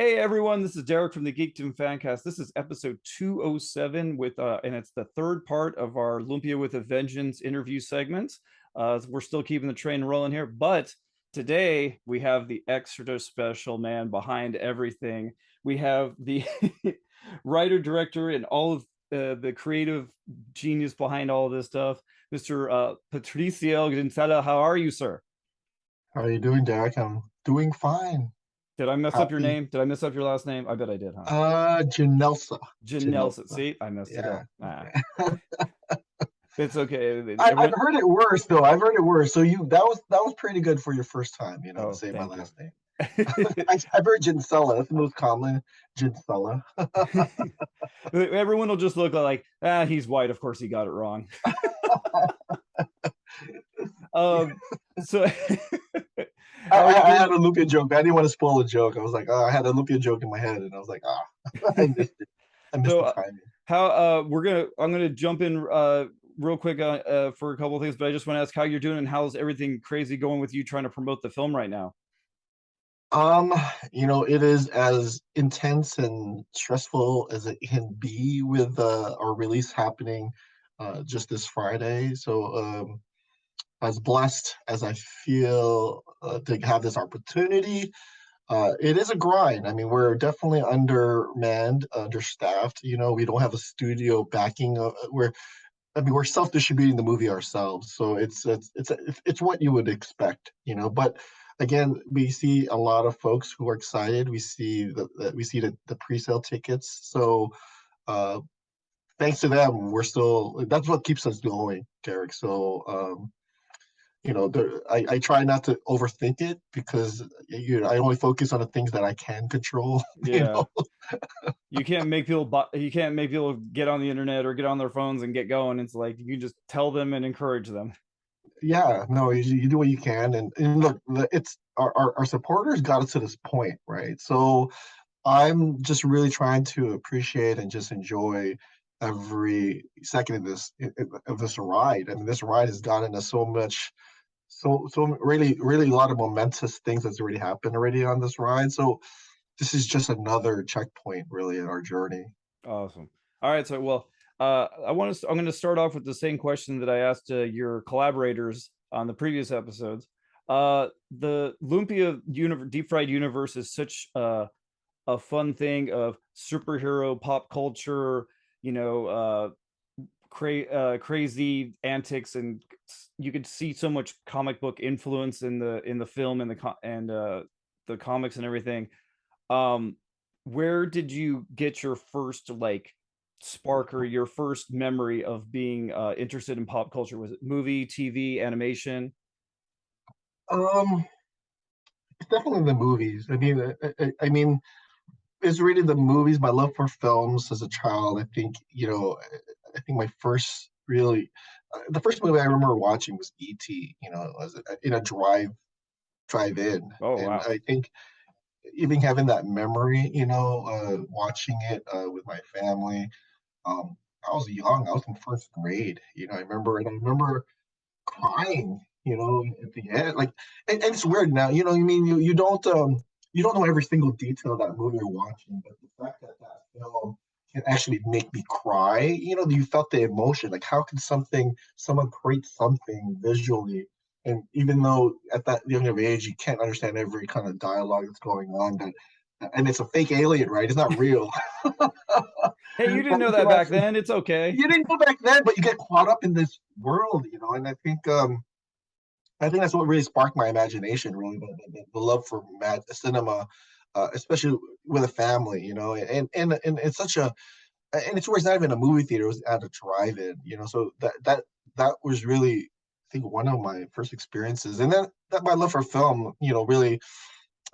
Hey everyone, this is Derek from the Geekdom Fancast. This is episode 207 and it's the third part of our Lumpia with a Vengeance interview segment. We're still keeping the train rolling here, but today we have the extra special man behind everything. We have the writer, director, and all of the creative genius behind all of this stuff, Mr. Patricio Ginelsa. How are you, sir? How are you doing, Derek? I'm doing fine. Did I mess up your Happy. name? Did I mess up your last name? I bet I did, huh? Janelsa. Janelle, Janelsa. see, I messed it Yeah. up. It's okay. I've Everyone, heard it worse though. I've heard it worse. So that was pretty good for your first time, to oh, say my thank you. last name. I've heard Ginsella. That's the most common. Ginsella. Everyone will just look like, he's white. Of course, he got it wrong. Um, so, I, how are you I had doing? a Lumpia joke. I didn't want to spoil a joke. I was like, oh, I had a Lumpia joke in my head, and I was like, I missed it. I missed So, the timing. how I'm gonna jump in real quick for a couple of things, but I just want to ask how you're doing and how's everything crazy going with you trying to promote the film right now? Um, it is as intense and stressful as it can be with our release happening just this Friday. So, as blessed as I feel to have this opportunity, it is a grind. I mean, we're definitely undermanned, understaffed. We don't have a studio backing. We're self-distributing the movie ourselves, so it's what you would expect. But again, we see a lot of folks who are excited. We see the pre-sale tickets. So uh, thanks to them, we're still. That's what keeps us going, Derek. So I try not to overthink it because I only focus on the things that I can control. Yeah. You can't make people get on the internet or get on their phones and get going. It's like you just tell them and encourage them. Yeah, no, you do what you can, and look, it's our supporters got us to this point, right? So I'm just really trying to appreciate and just enjoy every second of this ride. I mean, this ride has gotten us so much, so really, really a lot of momentous things that's already happened already on this ride. So this is just another checkpoint, really, in our journey. Awesome. All right, so I'm going to start off with the same question that I asked your collaborators on the previous episodes. The Deep Fried Universe is such a fun thing of superhero pop culture, you know, crazy antics, and you could see so much comic book influence in the film and the comics and everything. Um, where did you get your first like spark or your first memory of being interested in pop culture? Was it movie, TV, animation? Um, it's definitely the movies. I mean, it's really the movies. My love for films as a child. I think my first really, the first movie I remember watching was E.T. Was in a drive-in, Oh and wow. I think even having that memory, watching it with my family. I was young. I was in first grade. I remember crying. At the end, like, and it's weird now. I mean, you don't know every single detail of that movie you're watching, but the fact that that film can actually make me cry, you felt the emotion. Like, how can someone create something visually, and even though at that young of age you can't understand every kind of dialogue that's going on, and it's a fake alien, right? It's not real. Hey, you didn't But know you that can back actually then. It's okay. you didn't go back then, but you get caught up in this world, and I think that's what really sparked my imagination, really, the love for mad cinema, especially with a family, and it's such a, and it's where it's not even a movie theater; it was at a drive-in, So that was really, I think, one of my first experiences, and then that my love for film, really,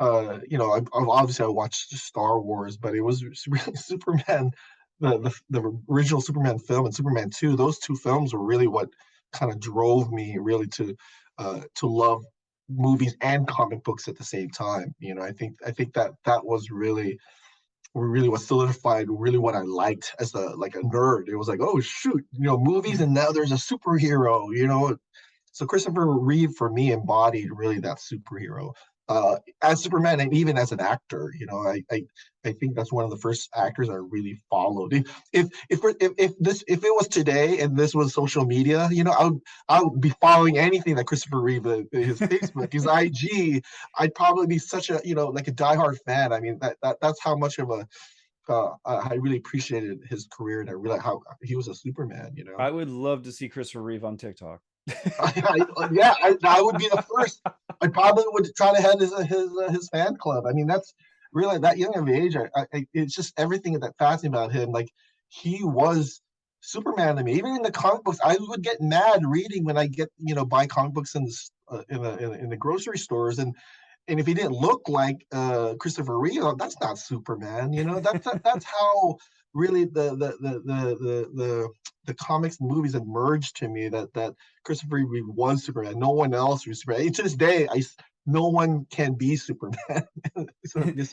obviously I watched Star Wars, but it was really Superman, the original Superman film and Superman 2. Those two films were really what kind of drove me really to love movies and comic books at the same time. I think that was really what solidified really what I liked as a nerd. It was like, oh shoot, movies, and now there's a superhero. So Christopher Reeve for me embodied really that superhero. as Superman and even as an actor. I think that's one of the first actors I really followed. If it was today and this was social media, I would be following anything that Christopher Reeve, his Facebook, his IG. I'd probably be such a like a diehard fan. I mean that's how much of a I really appreciated his career, and I realized how he was a Superman. I would love to see Christopher Reeve on TikTok. Yeah, I would be the first. I probably would try to head his fan club. I mean, that's really that young of age. It's just everything that fascinates me about him. Like he was Superman to me. Even in the comic books, I would get mad reading when I get buy comic books in the grocery stores, and if he didn't look like Christopher Reeve, that's not Superman. That's how really the comics and movies emerged to me, that Christopher Reeve was Superman. No one else was Superman. And to this day, no one can be Superman.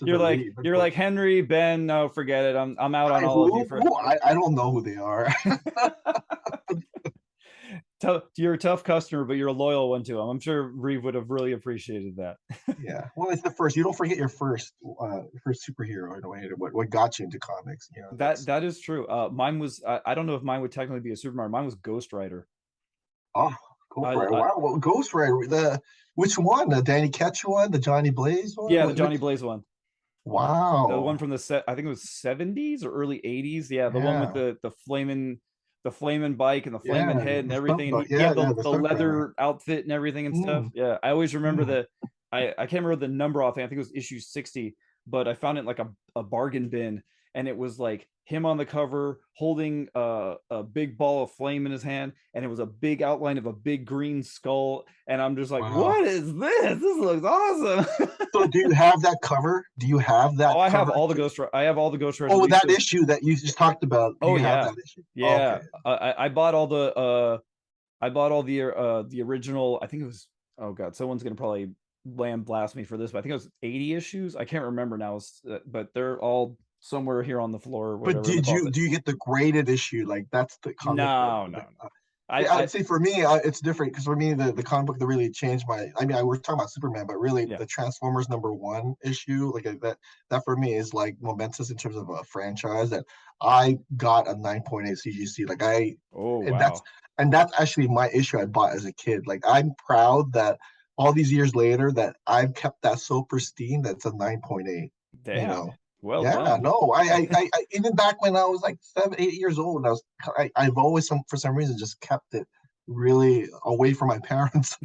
You're like Henry, Ben. No, forget it. I'm out on all of you. I don't know who they are. You're a tough customer, but you're a loyal one to him. I'm sure Reeve would have really appreciated that. Yeah, well, it's the first. You don't forget your first superhero in a way. What got you into comics? That is true. Mine was. I don't know if mine would technically be a Superman. Mine was Ghost Rider. Oh, Ghost Rider! Wow, Ghost Rider. Which one? The Danny Ketch one? The Johnny Blaze one? Yeah, the Johnny Blaze one. Wow. The one from the set. I think it was 70s or early 80s. Yeah, the one with the flaming bike and the flaming head and everything. And he had the leather outfit and everything and stuff. Yeah, I always remember I can't remember the number off. I think it was issue 60, but I found it like a bargain bin, and it was like him on the cover holding a big ball of flame in his hand, and it was a big outline of a big green skull, and I'm just like, wow. What is this? This looks awesome. So do you have that cover? Do you have that? Oh, I have all the Ghost Riders. I have all the Ghost Riders. Oh, that issue that you just talked about. Oh, yeah. That issue? Yeah. Okay. I bought all the the original. I think it was, oh god, someone's gonna probably blast me for this, but I think it was 80 issues. I can't remember now, but they're all somewhere here on the floor. But do you get the graded issue? Like that's the comic no. I'd say for me, it's different, because for me, the comic book that really changed we're talking about Superman, but really the Transformers #1 issue, like that for me is like momentous in terms of a franchise, that I got a 9.8 CGC. That's actually my issue I bought as a kid. Like I'm proud that all these years later that I've kept that so pristine. That's a 9.8. Damn. Well, no, I even back when I was like 7, 8 years old, I've always for some reason just kept it really away from my parents.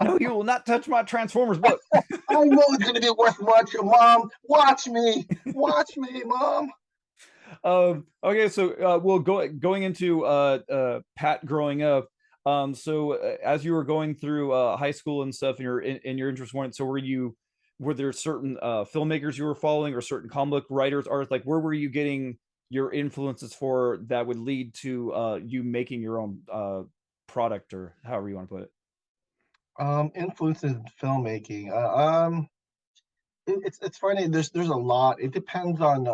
No, you will not touch my Transformers book. I know it's gonna be worth much, Mom. Watch me, Mom. Okay, so we'll going into Pat growing up. So as you were going through high school and stuff, and your interest went, so were there certain filmmakers you were following, or certain comic writers, artists? Like, where were you getting your influences for that would lead to you making your own product, or however you want to put it? Influences in filmmaking. It's funny. There's a lot. It depends on.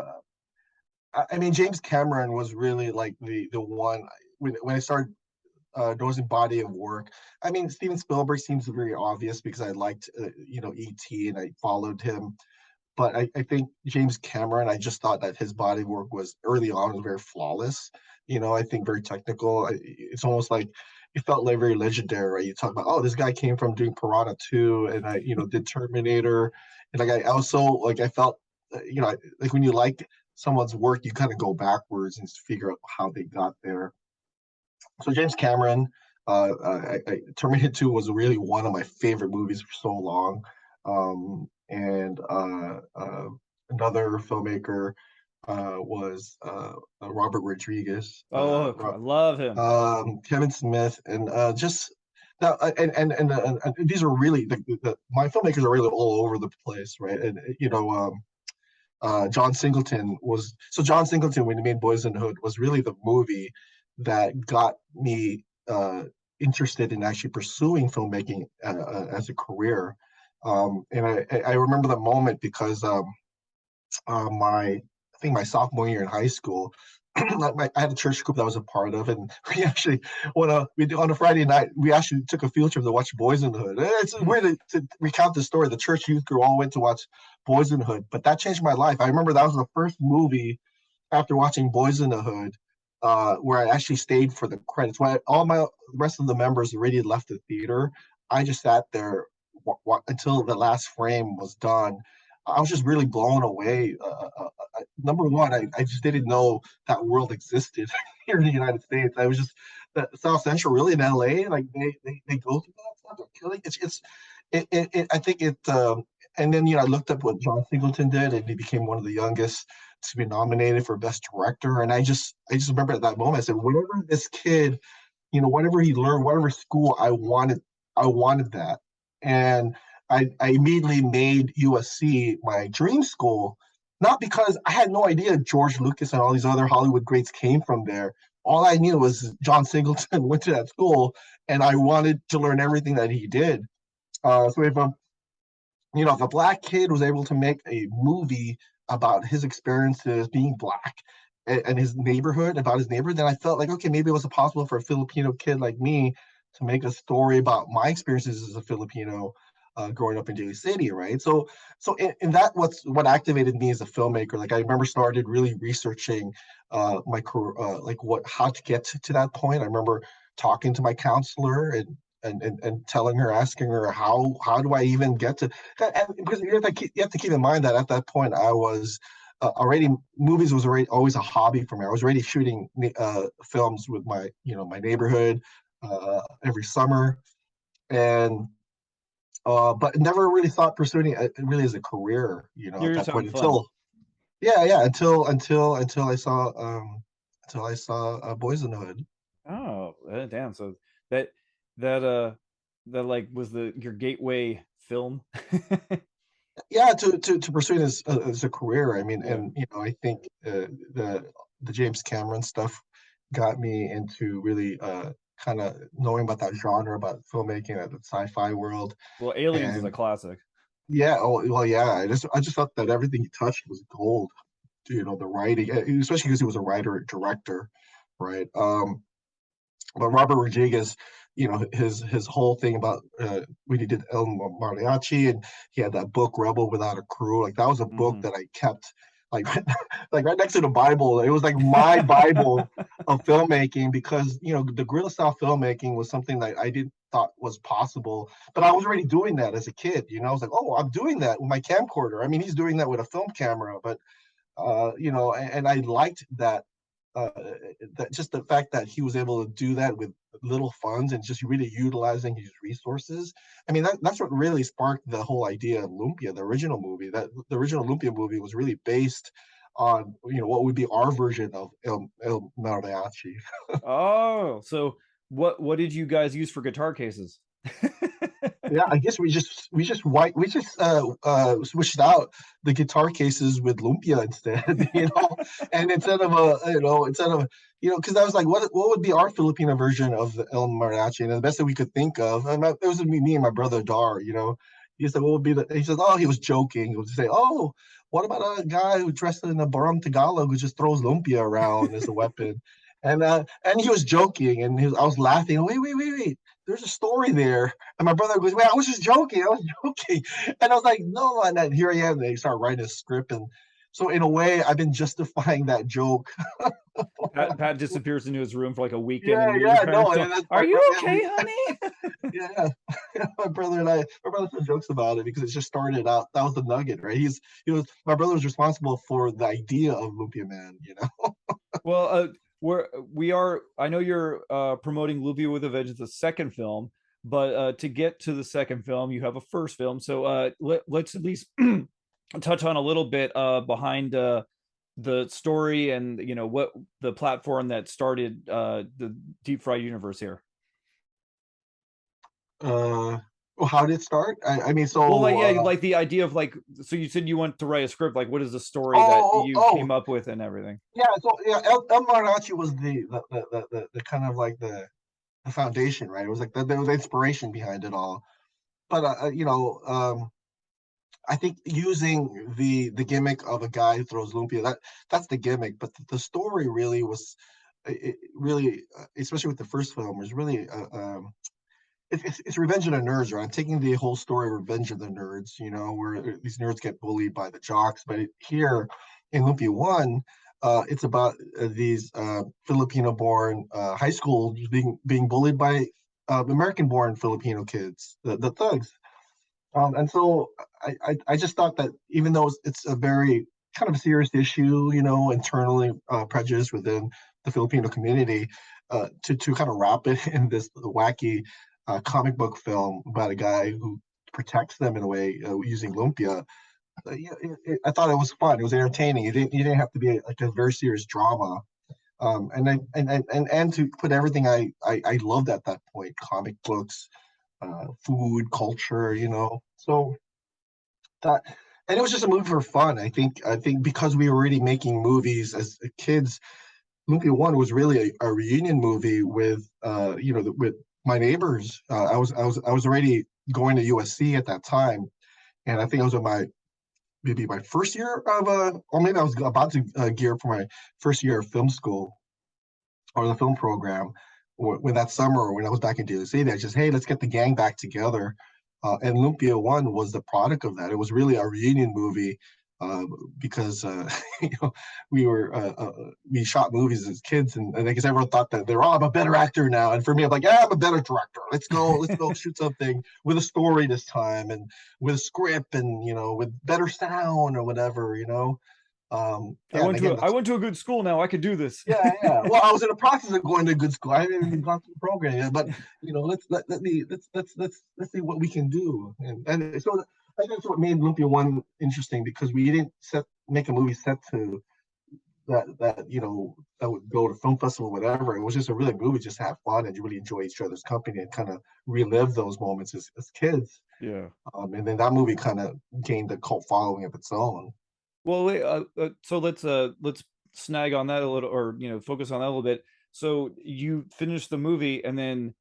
James Cameron was really like the one when I started noticing body of work. Steven Spielberg seems very obvious because I liked E.T. and I followed him, but I think James Cameron, I just thought that his body work was early on was very flawless. I think very technical. It's almost like it felt like very legendary, right? You talk about, oh, this guy came from doing Piranha 2 and I did Terminator, and like I also like I felt like when you like someone's work, you kind of go backwards and figure out how they got there. So James Cameron, Terminator 2 was really one of my favorite movies for so long. And another filmmaker was Robert Rodriguez. I love him. Kevin Smith, and just now, and these are really my filmmakers are really all over the place, right? And John Singleton when he made Boys in the Hood was really the movie that got me interested in actually pursuing filmmaking as a career. And I remember the moment because I think my sophomore year in high school, I had a church group that I was a part of, and we actually, on a Friday night, we actually took a field trip to watch Boys in the Hood. It's weird to recount the story. The church youth group all went to watch Boys in the Hood, but that changed my life. I remember that was the first movie after watching Boys in the Hood, where I actually stayed for the credits. When all my the rest of the members already left the theater, I just sat there until the last frame was done. I was just really blown away. Number one, I just didn't know that world existed here in the United States. I was just South Central, really in LA, like they go through that stuff. They're killing I think it. And then I looked up what John Singleton did, and he became one of the youngest to be nominated for Best Director. And I just remember at that moment, I said, whatever this kid, whatever he learned, whatever school I wanted that. And I immediately made USC my dream school, not because I had no idea George Lucas and all these other Hollywood greats came from there. All I knew was John Singleton went to that school, and I wanted to learn everything that he did. So if a black kid was able to make a movie about his experiences being black and his neighborhood, about his neighborhood, then I felt like, okay, maybe it was possible for a Filipino kid like me to make a story about my experiences as a Filipino growing up in Daly City, right? So in that, what activated me as a filmmaker. Like I remember started really researching my career, like how to get to that point. I remember talking to my counselor and telling her, asking her how do I even get to that? And because you have to keep in mind that at that point I was already movies was already always a hobby for me. I was already shooting films with my neighborhood every summer, and but never really thought pursuing it really as a career, at You're just that having point fun. until yeah until I saw Boys in the Hood. Oh, damn. So that that uh that like was the your gateway film. Yeah, to pursue it as a career. I mean, Yeah. and I think the James Cameron stuff got me into really kind of knowing about that genre, about filmmaking, that the sci-fi world. Well, Aliens is a And classic. yeah, oh well, yeah. I just thought that everything he touched was gold. The writing, especially because he was a writer director, right? But Robert Rodriguez, his whole thing about when he did El Mariachi, and he had that book Rebel Without a Crew. Like that was a book Hmm. that I kept like like right next to the Bible. It was like my Bible of filmmaking, because the guerrilla style filmmaking was something that I didn't thought was possible, but I was already doing that as a kid. I was like, oh, I'm doing that with my camcorder. I mean, he's doing that with a film camera, but and I liked uh, that just the fact that he was able to do that with little funds and just really utilizing his resources. I mean, that's what really sparked the whole idea of Lumpia, the original movie. That the original Lumpia movie was really based on what would be our version of El Mariachi. Oh, so what did you guys use for guitar cases? Yeah, I guess we just switched out the guitar cases with Lumpia instead, and because I was like, what would be our Filipino version of the El Mariachi? And the best that we could think of, and it was me and my brother Dar. He said, what would be the? He says, oh, he was joking. He would say, oh, what about a guy who dressed in a barong Tagalog who just throws lumpia around as a weapon? And he was joking, and I was laughing. Wait. There's a story there. And my brother goes, wait, I was just joking. I was joking. And I was like, no. And then here I am. They start writing a script. And so in a way, I've been justifying that joke. Pat disappears into his room for like a weekend, and Yeah, your no. parents And don't. that's Are you okay, honey? yeah. My brother said jokes about it because it just started out. That was the nugget, right? My brother was responsible for the idea of Lumpia Man. Well, we are. I know you're promoting Lumpia with a Vengeance, the second film, but to get to the second film, you have a first film. So let's at least touch on a little bit behind the story and what the platform that started the Deep Fried universe here. Well, how did it start? I mean, Well, like so yeah, like the idea of like, so you said you want to write a script. Like, what is the story that oh, you oh, came up with and everything? yeah, so yeah, El Mariachi was the kind of like the foundation, right? It was like there was inspiration behind it all. But I think using the gimmick of a guy who throws lumpia, that's the gimmick, but the story really was it really, especially with the first film, was really it's Revenge of the Nerds, right? I'm taking the whole story of Revenge of the Nerds, where these nerds get bullied by the jocks. But here in Lumpia One, it's about these Filipino-born high school being bullied by American-born Filipino kids, the thugs. And so I just thought that even though it's a very kind of serious issue, internally prejudice within the Filipino community, to kind of wrap it in this wacky comic book film about a guy who protects them in a way using lumpia. Yeah, I thought it was fun. It was entertaining. You didn't have to be like a very serious drama. And to put everything I loved at that point, comic books, food, culture, So that, and it was just a movie for fun. I think because we were already making movies as kids, Lumpia One was really a reunion movie with with my neighbors. I was already going to USC at that time, and I think I was in maybe my first year of or maybe I was about to gear for my first year of film school or the film program. When that summer, when I was back in DLC, I just, hey, let's get the gang back together. And Lumpia One was the product of that. It was really a reunion movie uh, because you know we shot movies as kids, and I guess everyone thought that they're, oh, I'm a better actor now. And for me, I'm like, yeah, I'm a better director. Let's go shoot something with a story this time, and with a script, and with better sound or whatever. I Yeah, and went to again, a, I went to a good school now. I could do this. yeah, yeah. Well, I was in the process of going to good school. I haven't even gone through the program yet, but let's see what we can do. And so I think that's what made Lumpia One interesting, because we didn't make a movie set to that would go to film festival, whatever. It was just a really movie, just have fun and you really enjoy each other's company and kind of relive those moments as kids. Yeah. And then that movie kind of gained a cult following of its own. Well, wait, so let's snag on that a little, or focus on that a little bit. So you finished the movie, and then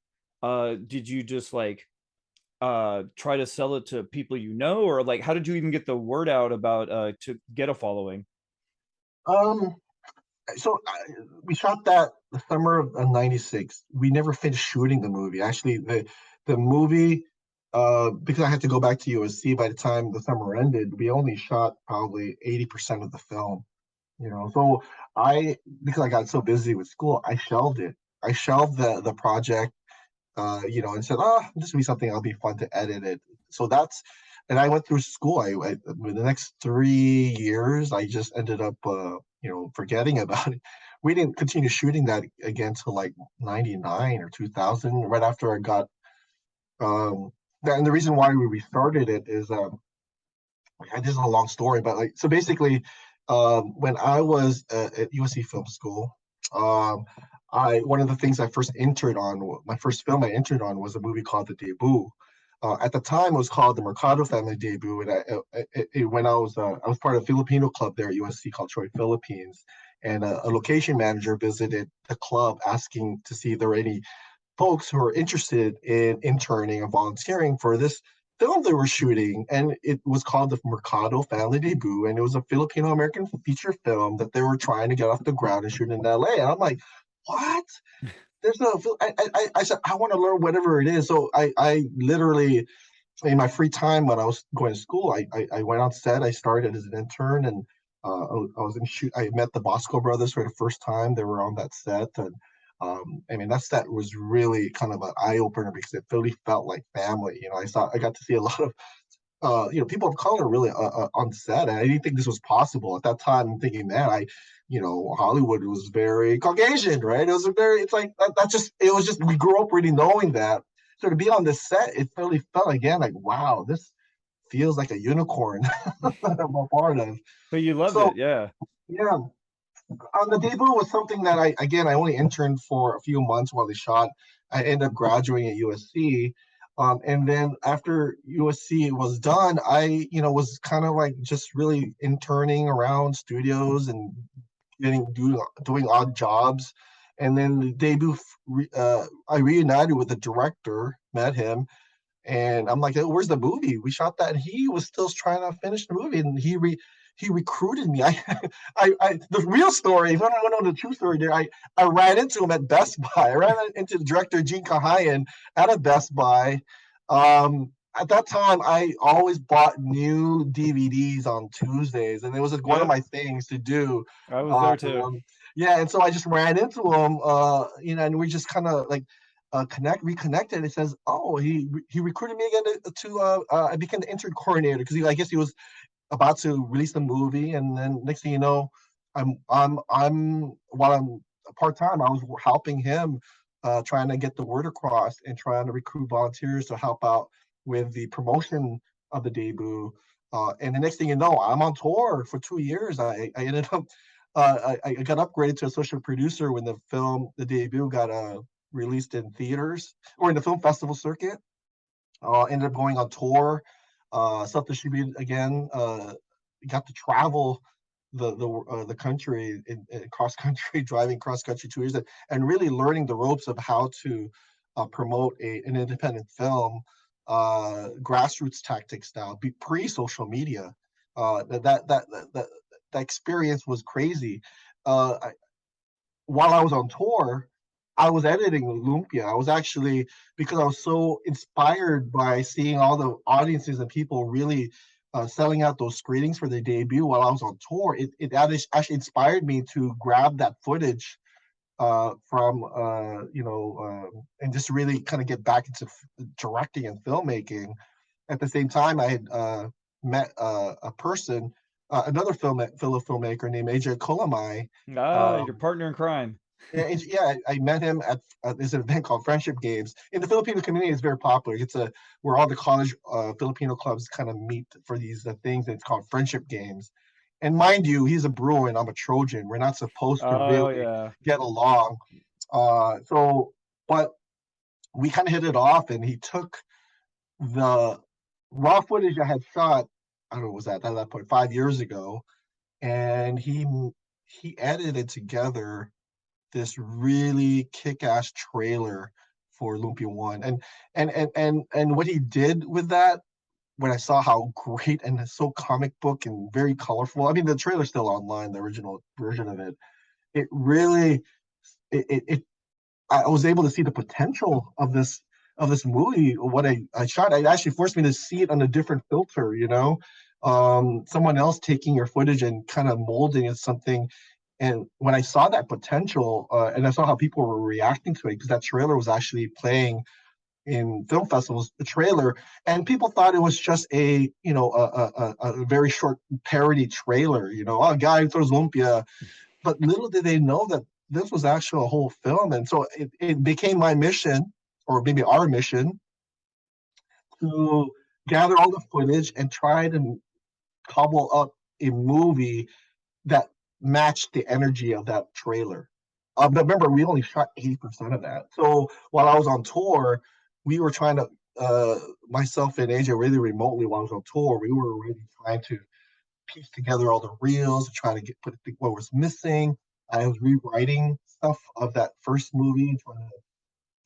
did you just like try to sell it to people or like how did you even get the word out about to get a following? Um, so we shot that the summer of '96. We never finished shooting the movie. Actually, the movie, because I had to go back to USC by the time the summer ended, we only shot probably 80% of the film. So because I got so busy with school, I shelved it. I shelved the project, and said, oh, this will be something that'll be fun to edit it. So and I went through school. The next 3 years, I just ended up, forgetting about it. We didn't continue shooting that again till like 99 or 2000, right after I got, and the reason why we restarted it is, this is a long story, but like, so basically, when I was at USC Film School, um, one of the things I first interned on, my first film I interned on, was a movie called The Debut. At the time, it was called the Mercado Family Debut, and when I was part of a Filipino club there at USC called Troy Philippines, and a location manager visited the club asking to see if there were any folks who are interested in interning and volunteering for this film they were shooting. And it was called the Mercado Family Debut. And it was a Filipino American feature film that they were trying to get off the ground and shoot in LA. And I'm like, what? There's no, I said, I want to learn whatever it is. So I literally, in my free time when I was going to school, I went on set. I started as an intern, and I was in shoot. I met the Bosco brothers for the first time. They were on that set, and I mean that set was really kind of an eye opener because it really felt like family. I got to see a lot of people of color really on set, and I didn't think this was possible at that time. I'm thinking, man, Hollywood was very Caucasian, right? It's like it was just we grew up really knowing that. So to be on this set, it really felt again like, wow, this feels like a unicorn that I'm a part of. But you loved So it, yeah. yeah, the debut was something that I only interned for a few months while they shot. I ended up graduating at USC. And then after USC was done, I, was kind of like just really interning around studios and doing odd jobs. And then the debut, I reunited with the director, met him, And I'm like, "Oh, where's the movie? We shot that." And he was still trying to finish the movie, and he recruited me. The real story, if I don't know the true story there, I ran into him at Best Buy. I ran into the director Gene Kahayan at a Best Buy. At that time, I always bought new DVDs on Tuesdays, and it was like one of Yep, my things to do. I was Uh, there too. yeah, and so I just ran into him, and we just kind of like reconnected. It says, "Oh, he recruited me again I became the intern coordinator because I guess he was about to release the movie, and then next thing you know, I'm while I'm part time, I was helping him, trying to get the word across and trying to recruit volunteers to help out with the promotion of the debut. And the next thing you know, I'm on tour for 2 years. I ended up I got upgraded to associate producer when the debut got released in theaters or in the film festival circuit. Ended up going on tour, self-distributed again. Got to travel the country in cross country, driving cross country 2 years, and really learning the ropes of how to promote an independent film, grassroots tactic style, pre social media. That experience was crazy. I, while I was on tour, I was editing Lumpia. I was actually, because I was so inspired by seeing all the audiences and people really selling out those screenings for their debut while I was on tour. It actually inspired me to grab that footage from and just really kind of get back into directing and filmmaking. At the same time, I had met a person, another fellow filmmaker named AJ Kolamai. Ah, your um, partner in crime. yeah, I met him at this event called Friendship Games. In the Filipino community, it's very popular. It's a where all the college Filipino clubs kind of meet for these things. It's called Friendship Games. And mind you, he's a Bruin, I'm a Trojan. We're not supposed to Oh really yeah. get along. But we kind of hit it off, and he took the raw footage I had shot. I don't know, was that at that point 5 years ago, and he edited together this really kick-ass trailer for Lumpia One. And what he did with that, when I saw how great and so comic book and very colorful. I mean, the trailer's still online, the original version of it. It really, it I was able to see the potential of this movie. What I shot, it actually forced me to see it on a different filter. Someone else taking your footage and kind of molding it something. And when I saw that potential, and I saw how people were reacting to it, because that trailer was actually playing in film festivals, the trailer, and people thought it was just a very short parody trailer. A guy who throws lumpia, but little did they know that this was actually a whole film. And so it became my mission, or maybe our mission, to gather all the footage and try to cobble up a movie that matched the energy of that trailer. But remember, we only shot 80% of that. So while I was on tour, we were trying to, myself and AJ, really remotely while I was on tour, we were really trying to piece together all the reels, trying to put what was missing. I was rewriting stuff of that first movie,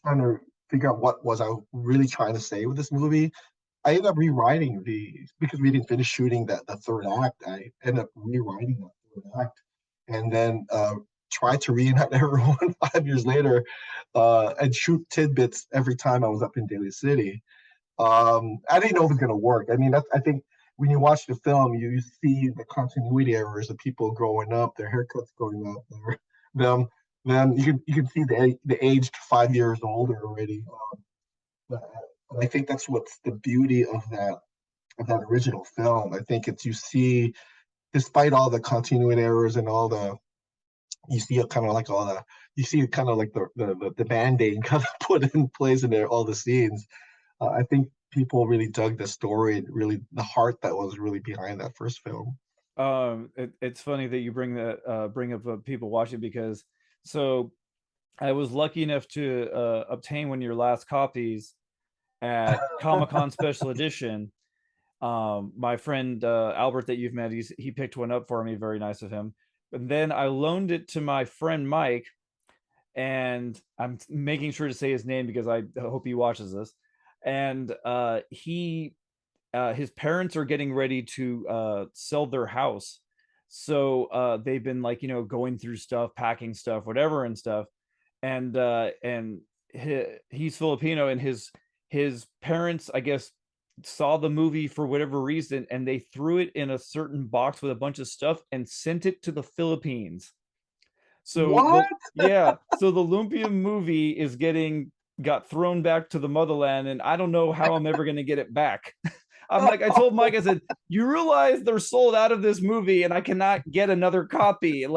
trying to figure out what was I really trying to say with this movie. I ended up rewriting because we didn't finish shooting the third act. I ended up rewriting that third act, and then tried to reenact everyone 5 years later, and shoot tidbits every time I was up in Daly City. I didn't know it was going to work. I mean, I think when you watch the film, you see the continuity errors of people growing up, their haircuts going up, them, them. You can see the aged 5 years older already. But I think that's what's the beauty of that original film. I think it's you see, despite all the continuity errors and all the, you see it kind of like all the, you see it kind of like the band-aid kind of put in place in there, all the scenes. I think people really dug the story and really the heart that was really behind that first film. It's funny that you bring up people watching, because so I was lucky enough to obtain one of your last copies at Comic-Con Special Edition. My friend Albert that you've met, he picked one up for me. Very nice of him. And then I loaned it to my friend Mike, and I'm making sure to say his name because I hope he watches this. and his parents are getting ready to sell their house. So they've been like, going through stuff, packing stuff, whatever and stuff. And he's Filipino, and his parents, I guess, saw the movie for whatever reason, and they threw it in a certain box with a bunch of stuff and sent it to the Philippines. So What? so the Lumpia movie got thrown back to the motherland, and I don't know how I'm ever going to get it back. I told Mike, I said, you realize they're sold out of this movie and I cannot get another copy. And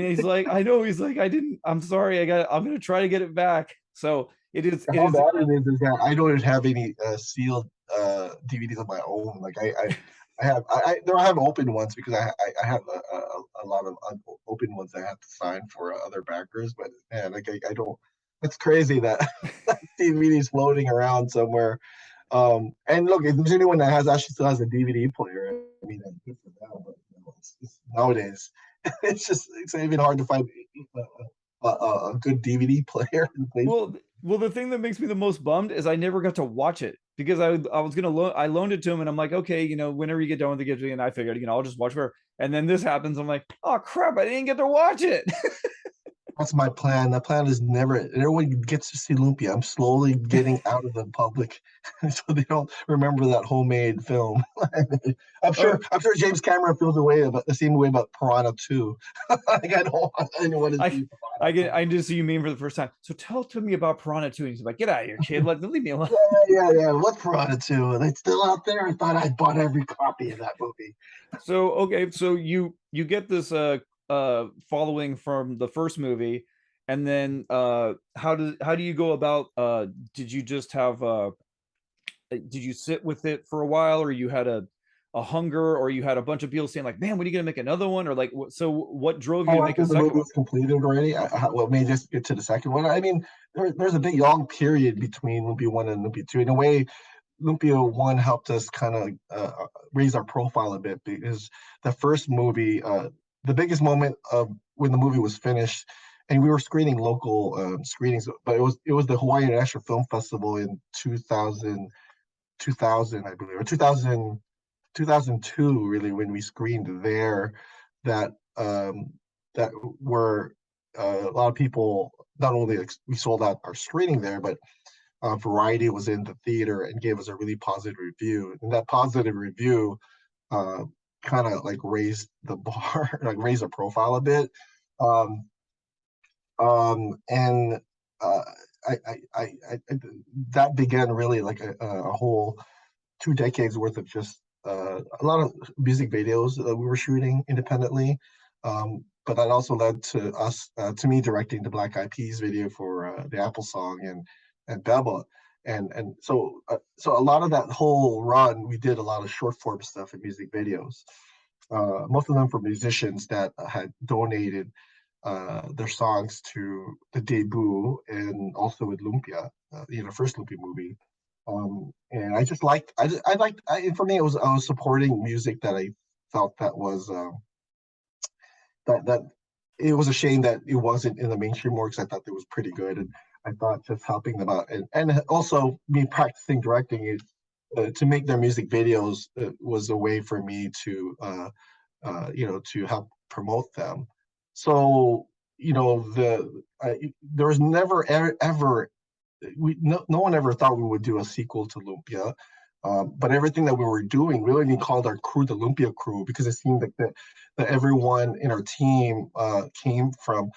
he's like, I know. He's like, I'm sorry. I'm going to try to get it back. So it How is. bad it is that I don't have any sealed DVDs of my own. Like I have open ones because I have a lot of open ones I have to sign for other backers. But man, like I don't. It's crazy that DVDs floating around somewhere. And look, if there's anyone that actually still has a DVD player, I mean, good for them. But nowadays, it's even hard to find a good DVD player in place. Well, the thing that makes me the most bummed is I never got to watch it because I was gonna I loaned it to him, and I'm like, okay, whenever you get done with the gift, and I figured, I'll just watch her. And then this happens. I'm like, oh crap, I didn't get to watch it. That's my plan. The plan is never. Everyone gets to see Lumpia. I'm slowly getting out of the public, so they don't remember that homemade film. I'm Oh, sure. I'm sure James Cameron feels the same way about Piranha 2. Like I don't want anyone to I see Piranha 2. I just see you mean for the first time. So to me about Piranha 2. And he's like, get out of here, kid. Leave me alone. Yeah. What's Piranha 2? Are they still out there? I thought I bought every copy of that movie. So okay, so you get this following from the first movie, and then how do you go about did you just have did you sit with it for a while, or you had a hunger, or you had a bunch of people saying like, man, when are you gonna make another one, or like so what drove you to Oh, make a after the second movie one? was completed already, well, maybe just get to the second one. I mean, there's a big long period between Lumpia 1 and Lumpia 2. In a way, Lumpia 1 helped us kind of raise our profile a bit because the first movie, the biggest moment of when the movie was finished, and we were screening local screenings, but it was the Hawaii International Film Festival in 2000, I believe, or 2002, really, when we screened there, that that were a lot of people. Not only we sold out our screening there, but Variety was in the theater and gave us a really positive review. And that positive review uh, kind of like raised the bar, like raised the profile a bit. Um, and uh, that began really like a whole 2 decades worth of just a lot of music videos that we were shooting independently. But that also led to to me directing the Black Eyed Peas video for the Apple song and Beba. So a lot of that whole run, we did a lot of short form stuff in music videos. Most of them for musicians that had donated their songs to the debut and also with Lumpia, first Lumpia movie. And I just liked, I liked, for me, I was supporting music that I felt that was, that it was a shame that it wasn't in the mainstream more because I thought it was pretty good. And I thought just helping them out and also me practicing directing it to make their music videos was a way for me to help promote them. So, there was never ever no one ever thought we would do a sequel to Lumpia. But everything that we were doing, we really called our crew the Lumpia crew because it seemed like that everyone in our team came from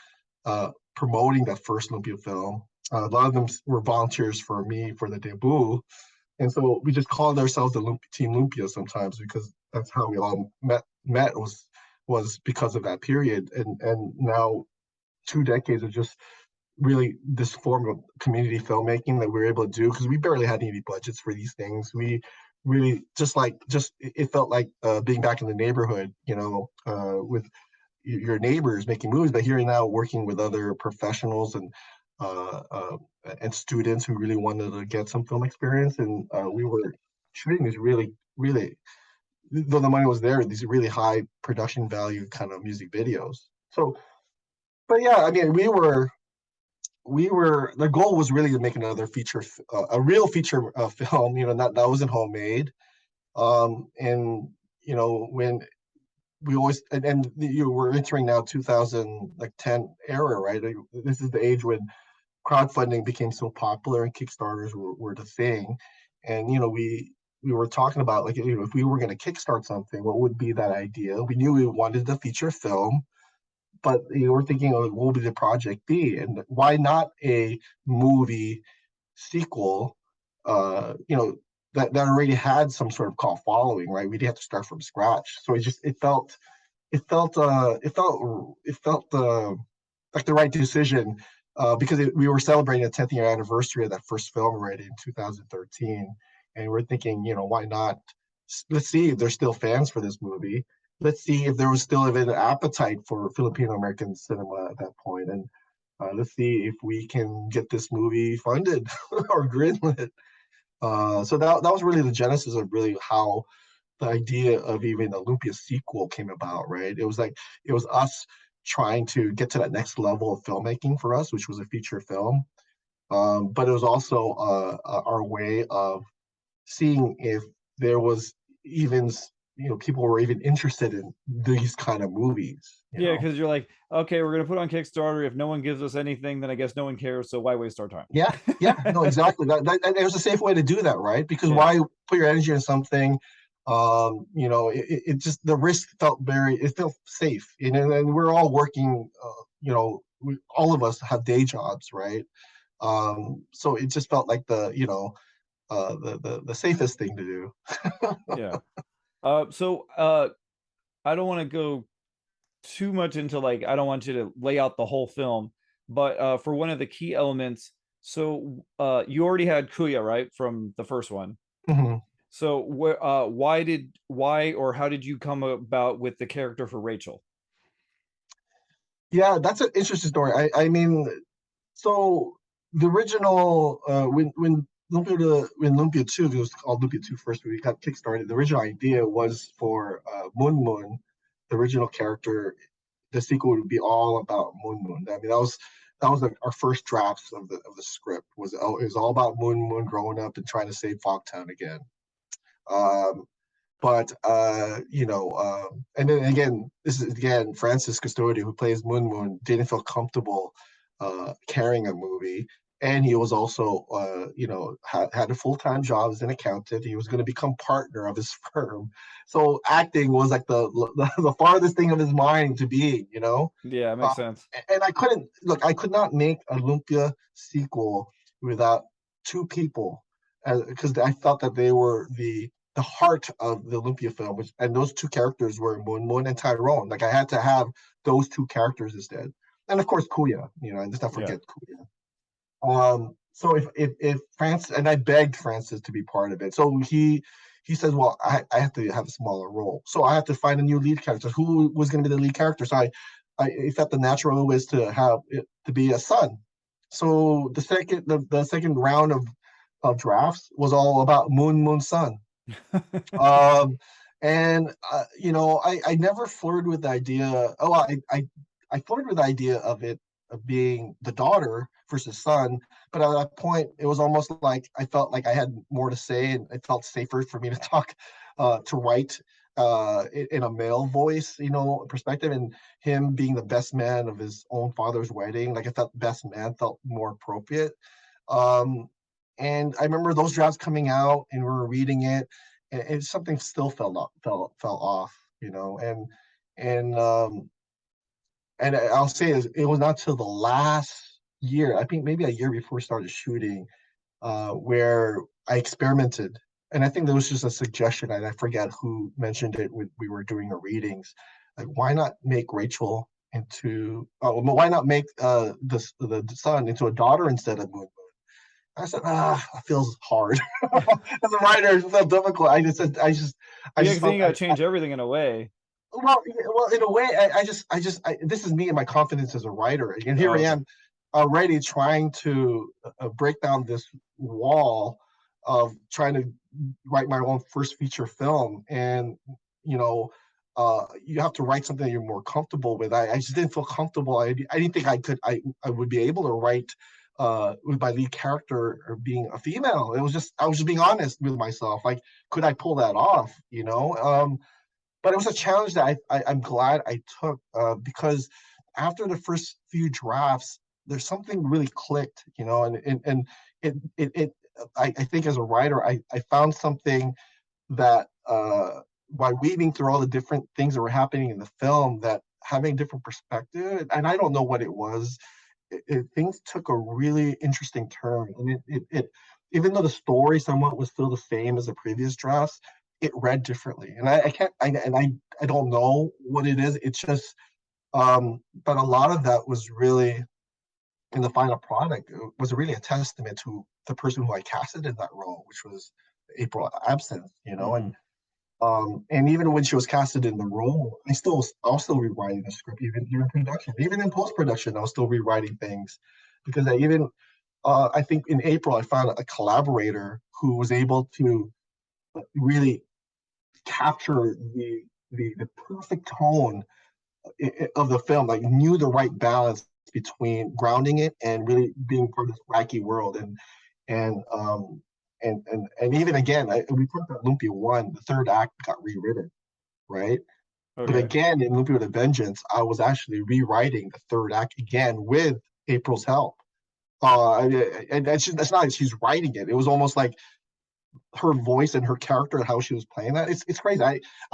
promoting that first Lumpia film. A lot of them were volunteers for me for the debut. And so we just called ourselves the Team Lumpia sometimes because that's how we all met was because of that period. And now 2 decades of just really this form of community filmmaking that we were able to do because we barely had any budgets for these things. We really just it felt like being back in the neighborhood, with your neighbors making movies, but here now working with other professionals uh, uh, and students who really wanted to get some film experience, and we were shooting these really, though the money was there, these really high production value kind of music videos. So, but yeah, I mean, we were the goal was really to make another a real feature film, that wasn't homemade. And when we always and you were entering now 2010 era, right? This is the age when crowdfunding became so popular and Kickstarters were the thing. And we were talking about, like, if we were going to kickstart something, what would be that idea? We knew we wanted a feature film, but we're thinking, what would the project be, and why not a movie sequel? That already had some sort of cult following, right? We didn't have to start from scratch. So it felt like the right decision, because we were celebrating the 10th year anniversary of that first film already in 2013, and we're thinking, why not? Let's see if there's still fans for this movie. Let's see if there was still an appetite for Filipino American cinema at that point, and let's see if we can get this movie funded or greenlit. So that was really the genesis of really how the idea of even a Lumpia sequel came about, right? It was us trying to get to that next level of filmmaking for us, which was a feature film. But it was also our way of seeing if there was even, people were even interested in these kind of movies. Yeah, because you're like, okay, we're gonna put on Kickstarter. If no one gives us anything, then I guess no one cares. So why waste our time? Yeah, yeah, no, exactly. It was a safe way to do that, right? Because Yeah. why put your energy in something? It just, the risk it felt safe, and we're all working. All of us have day jobs, right? So it just felt like the safest thing to do. Yeah. So I don't want to go too much into, like, I don't want you to lay out the whole film, but for one of the key elements, so you already had Kuya, right, from the first one. Mhm. So why or how did you come about with the character for Rachel? Yeah, that's an interesting story. I mean, so the original, when Lumpia 2, it was called Lumpia 2 first, when we got kickstarted, the original idea was for Moon Moon, the original character. The sequel would be all about Moon Moon. I mean, that was like our first drafts of the script. It was all about Moon Moon growing up and trying to save Fogtown again. Um, and then again, this is again Francis Custodio, who plays Moon Moon, didn't feel comfortable carrying a movie, and he was also had a full-time job as an accountant. He was going to become partner of his firm, so acting was like the farthest thing of his mind to be, Yeah, it uh, makes sense. and I could not make a Lumpia sequel without two people, because I felt that they were the heart of the Lumpia film, and those two characters were Moon Moon and Tyrone. Like, I had to have those two characters instead, and of course Kuya. And let's not Yeah. forget Kuya. So if Francis, and I begged Francis to be part of it, so he says, well, I have to have a smaller role, so I have to find a new lead character. Who was going to be the lead character? So I felt the natural was to have it to be a son. So the second round of drafts was all about Moon's son. Um, and I never flirted with the idea. Oh, I flirted with the idea of it of being the daughter versus son, but at that point, it was almost like I felt like I had more to say, and it felt safer for me to talk, to write in a male voice, perspective, and him being the best man of his own father's wedding. Like, I felt best man felt more appropriate. Um, and I remember those drafts coming out, and we were reading it, and something still fell off, and I'll say it was not till the last year, I think maybe a year before we started shooting, where I experimented. And I think there was just a suggestion, and I forget who mentioned it when we were doing the readings. Like, why not make Rachel why not make the son into a daughter instead of Moon? I said, it feels hard. As a writer, it felt difficult. I Yeah, just because then felt you got to change everything in a way. well, in a way, this is me and my confidence as a writer. And here Oh, I okay. am already trying to break down this wall of trying to write my own first feature film. And, you know, you have to write something that you're more comfortable with. I just didn't feel comfortable. I didn't think I would be able to write with my lead character or being a female. It was just I was just being honest with myself. Like, could I pull that off? But it was a challenge that I'm glad I took because after the first few drafts, there's something really clicked, and it I think as a writer, I found something that by weaving through all the different things that were happening in the film, that having different perspective, and I don't know what it was, things took a really interesting turn, and it even though the story somewhat was still the same as the previous drafts, it read differently, and I can't I don't know what it is. It's just but a lot of that was really in the final product. It was really a testament to the person who I casted in that role, which was April Absinthe, Mm-hmm. and even when she was casted in the role, I was still rewriting the script even during production, even in post production, I was still rewriting things because I think in April I found a collaborator who was able to really capture the perfect tone of the film, like knew the right balance between grounding it and really being part of this wacky world. And and even again, we talked about Lumpia 1, the third act got rewritten, right? But Okay. again, in Lumpia with a Vengeance, I was actually rewriting the third act again with April's help. And that's not like she's writing it. It was almost like her voice and her character and how she was playing that. It's crazy.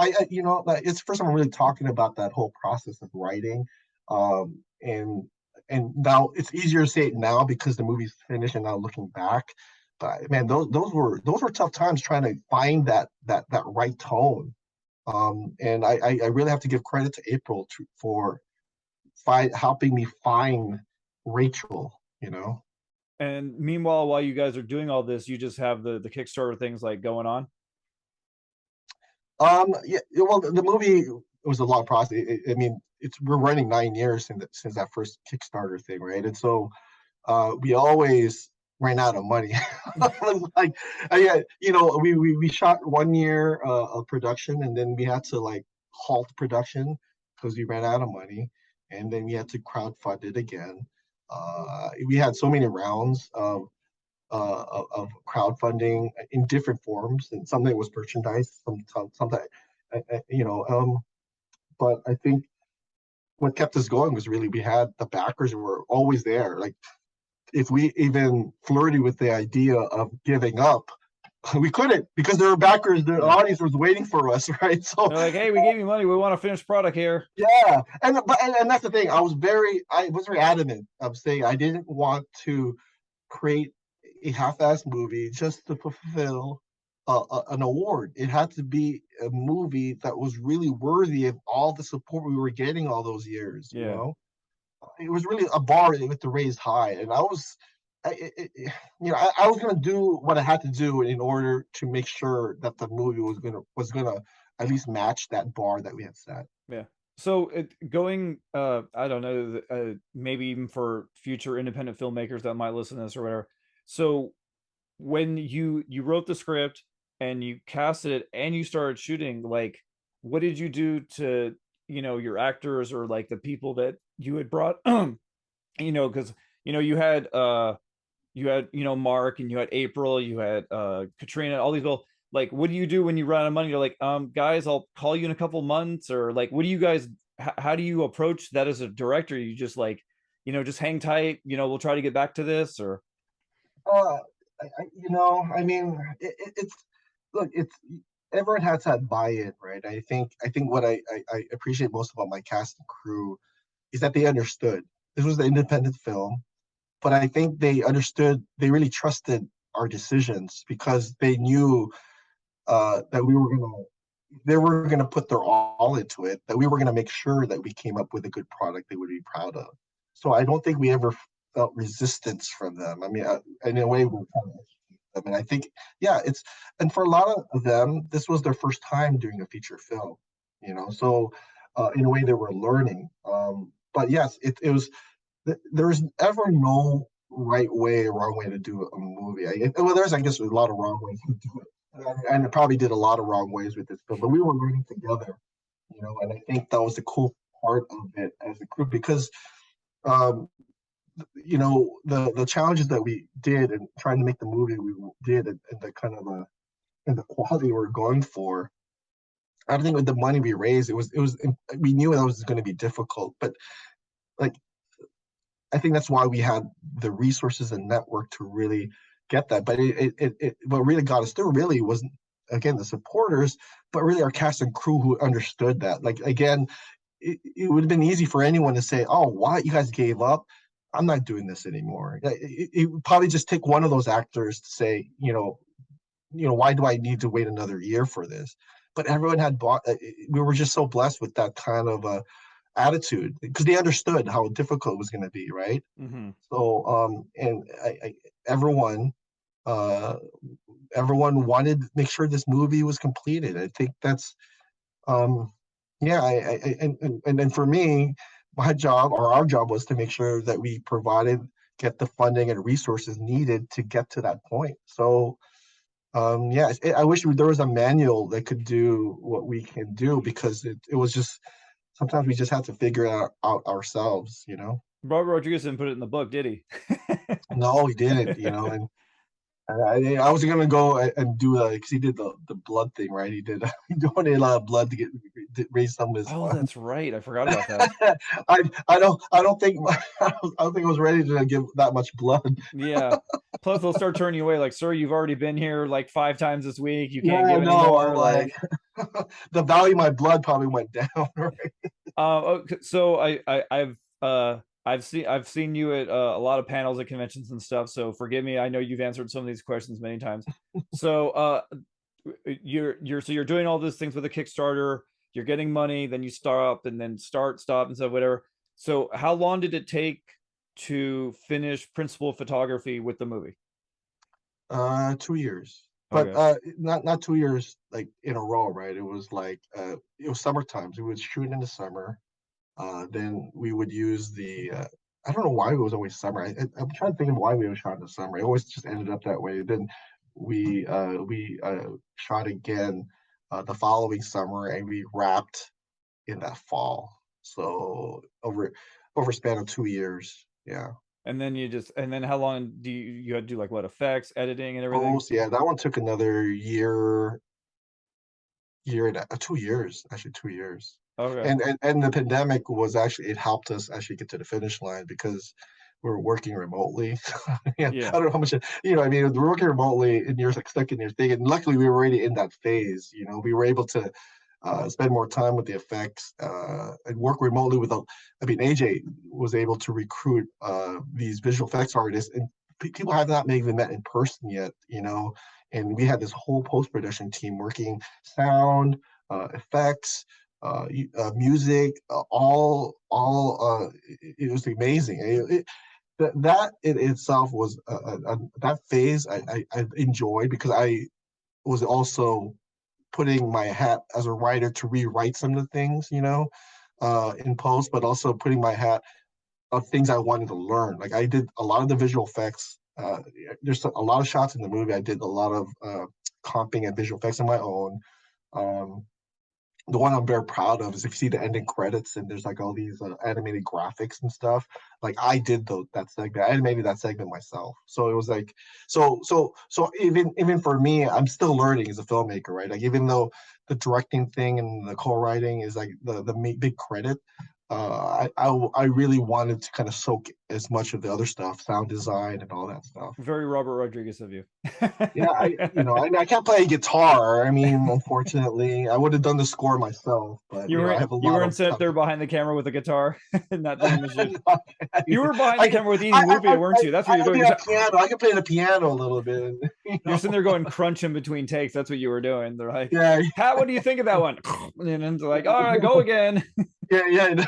It's the first time I'm really talking about that whole process of writing. And now it's easier to say it now because the movie's finished and now looking back. But man, those were tough times trying to find that right tone. And I really have to give credit to April for helping me find Rachel. And meanwhile, while you guys are doing all this, you just have the Kickstarter things like going on. Yeah, well, the movie was a long process. I mean, we're running 9 years since that first Kickstarter thing, right? And so we always ran out of money. Like, we shot 1 year of production, and then we had to like halt production because we ran out of money, and then we had to crowdfund it again. We had so many rounds of crowdfunding in different forms, and something was merchandise, something, you know. But I think what kept us going was really we had the backers were always there. Like if we even flirted with the idea of giving up, we couldn't because there were backers. The Yeah. audience was waiting for us, right? So They're like, hey, we gave you money. We want a finished product here. yeah, and that's the thing. I was very adamant of saying I didn't want to create a half-assed movie just to fulfill an award. It had to be a movie that was really worthy of all the support we were getting all those years. Yeah. It was really a bar that we had to raise high, and I was gonna do what I had to do in order to make sure that the movie was gonna at least match that bar that we had set. Yeah. So going, I don't know, maybe even for future independent filmmakers that might listen to this or whatever. So when you wrote the script and you casted it and you started shooting, like, what did you do to, your actors or like the people that you had brought, because you had Mark, and you had April, you had Katrina, all these people. Like, what do you do when you run out of money? You're like, guys, I'll call you in a couple months, or like, what do you guys? How do you approach that as a director? You just like, just hang tight. We'll try to get back to this, or Uh, I mean, it's look, it's everyone has had buy-in, right? I think what I appreciate most about my cast and crew is that they understood this was an independent film, but I think they understood, they really trusted our decisions because they knew that they were gonna put their all into it, that we were gonna make sure that we came up with a good product they would be proud of. So I don't think we ever felt resistance from them. I mean, in a way, we're kind of I mean, I think, yeah, and for a lot of them, this was their first time doing a feature film, so in a way they were learning. But yes, it was, there's ever no right way or wrong way to do a movie. Well, there's, I guess, a lot of wrong ways to do it. And I probably did a lot of wrong ways with this film, but we were learning together. And I think that was the cool part of it as a group because um, the challenges that we did and trying to make the movie we did and the kind of and the quality we're going for. I don't think with the money we raised, it was we knew it was going to be difficult, but like I think that's why we had the resources and network to really get that. But what really got us through really wasn't again the supporters, but really our cast and crew who understood that. Like again, it would have been easy for anyone to say, "Oh, why you guys gave up? I'm not doing this anymore." It would probably just take one of those actors to say, why do I need to wait another year for this? But everyone had bought. We were just so blessed with that kind of attitude because they understood how difficult it was going to be, right? Mm-hmm. So, and everyone, uh, everyone wanted to make sure this movie was completed. I think that's, um, yeah. And then for me, my job or our job was to make sure that we get the funding and resources needed to get to that point. So, yeah, I wish there was a manual that could do what we can do because it was just sometimes we just have to figure it out ourselves. Robert Rodriguez didn't put it in the book, did he? No, he didn't. And I was gonna go and do because he did the blood thing, right? He did he donated a lot of blood to raise some of his Oh, funds. that's right. I forgot about that. I don't think I don't think I was ready to give that much blood. Yeah. Plus, they'll start turning you away. Like, sir, you've already been here like 5 times this week. You can't Yeah, give any no, more. I'm like Like, the value of my blood probably went down, right? okay, so I've seen you at a lot of panels at conventions and stuff. So forgive me. I know you've answered some of these questions many times. So you're doing all these things with a Kickstarter. You're getting money, then you stop, and then stop, and stuff, whatever. So how long did it take to finish principal photography with the movie? 2 years, but Okay. not 2 years like in a row, right? It was like it was summer times. We would shoot in the summer. Then we would use the. I don't know why it was always summer. I'm trying to think of why we were shot in the summer. It always just ended up that way. Then we shot again the following summer, and we wrapped in that fall. So over a span of 2 years, yeah. And then how long do you had to do, like, what, effects, editing, and everything? Post, yeah, that one took another year and 2 years, actually 2 years. Okay. And the pandemic was actually it helped us actually get to the finish line because we were working remotely. Yeah, I Yeah. don't know how much I mean, we're working remotely and you're like stuck in your thing. And luckily we were already in that phase. We were able to spend more time with the effects and work remotely I mean, AJ was able to recruit these visual effects artists and people have not even met in person yet. And we had this whole post-production team working sound, effects, music, it was amazing. That in itself was that phase I enjoyed because I was also putting my hat as a writer to rewrite some of the things, in post, but also putting my hat of things I wanted to learn. Like I did a lot of the visual effects. There's a lot of shots in the movie. I did a lot of comping and visual effects on my own. Um, the one I'm very proud of is if you see the ending credits and there's like all these animated graphics and stuff. Like I did that segment. I animated that segment myself. So it was like, so even for me, I'm still learning as a filmmaker, right? Like even though the directing thing and the co-writing is like the big credit, I really wanted to kind of soak as much of the other stuff, sound design and all that stuff. Very Robert Rodriguez of you. Yeah, I can't play guitar. I mean, unfortunately, I would have done the score myself, but You I weren't have a you lot weren't of sitting up there talent. behind the camera with a guitar and not doing the shit. No, You were behind I the can, camera with Eating Lumpia, weren't you? That's what you're I doing. do You're a saying, piano. I can play the piano a little bit. you're sitting there going crunch in between takes. That's what you were doing. They're like, Yeah, Pat, what do you think of that one? And then they're like, all right, go again. yeah.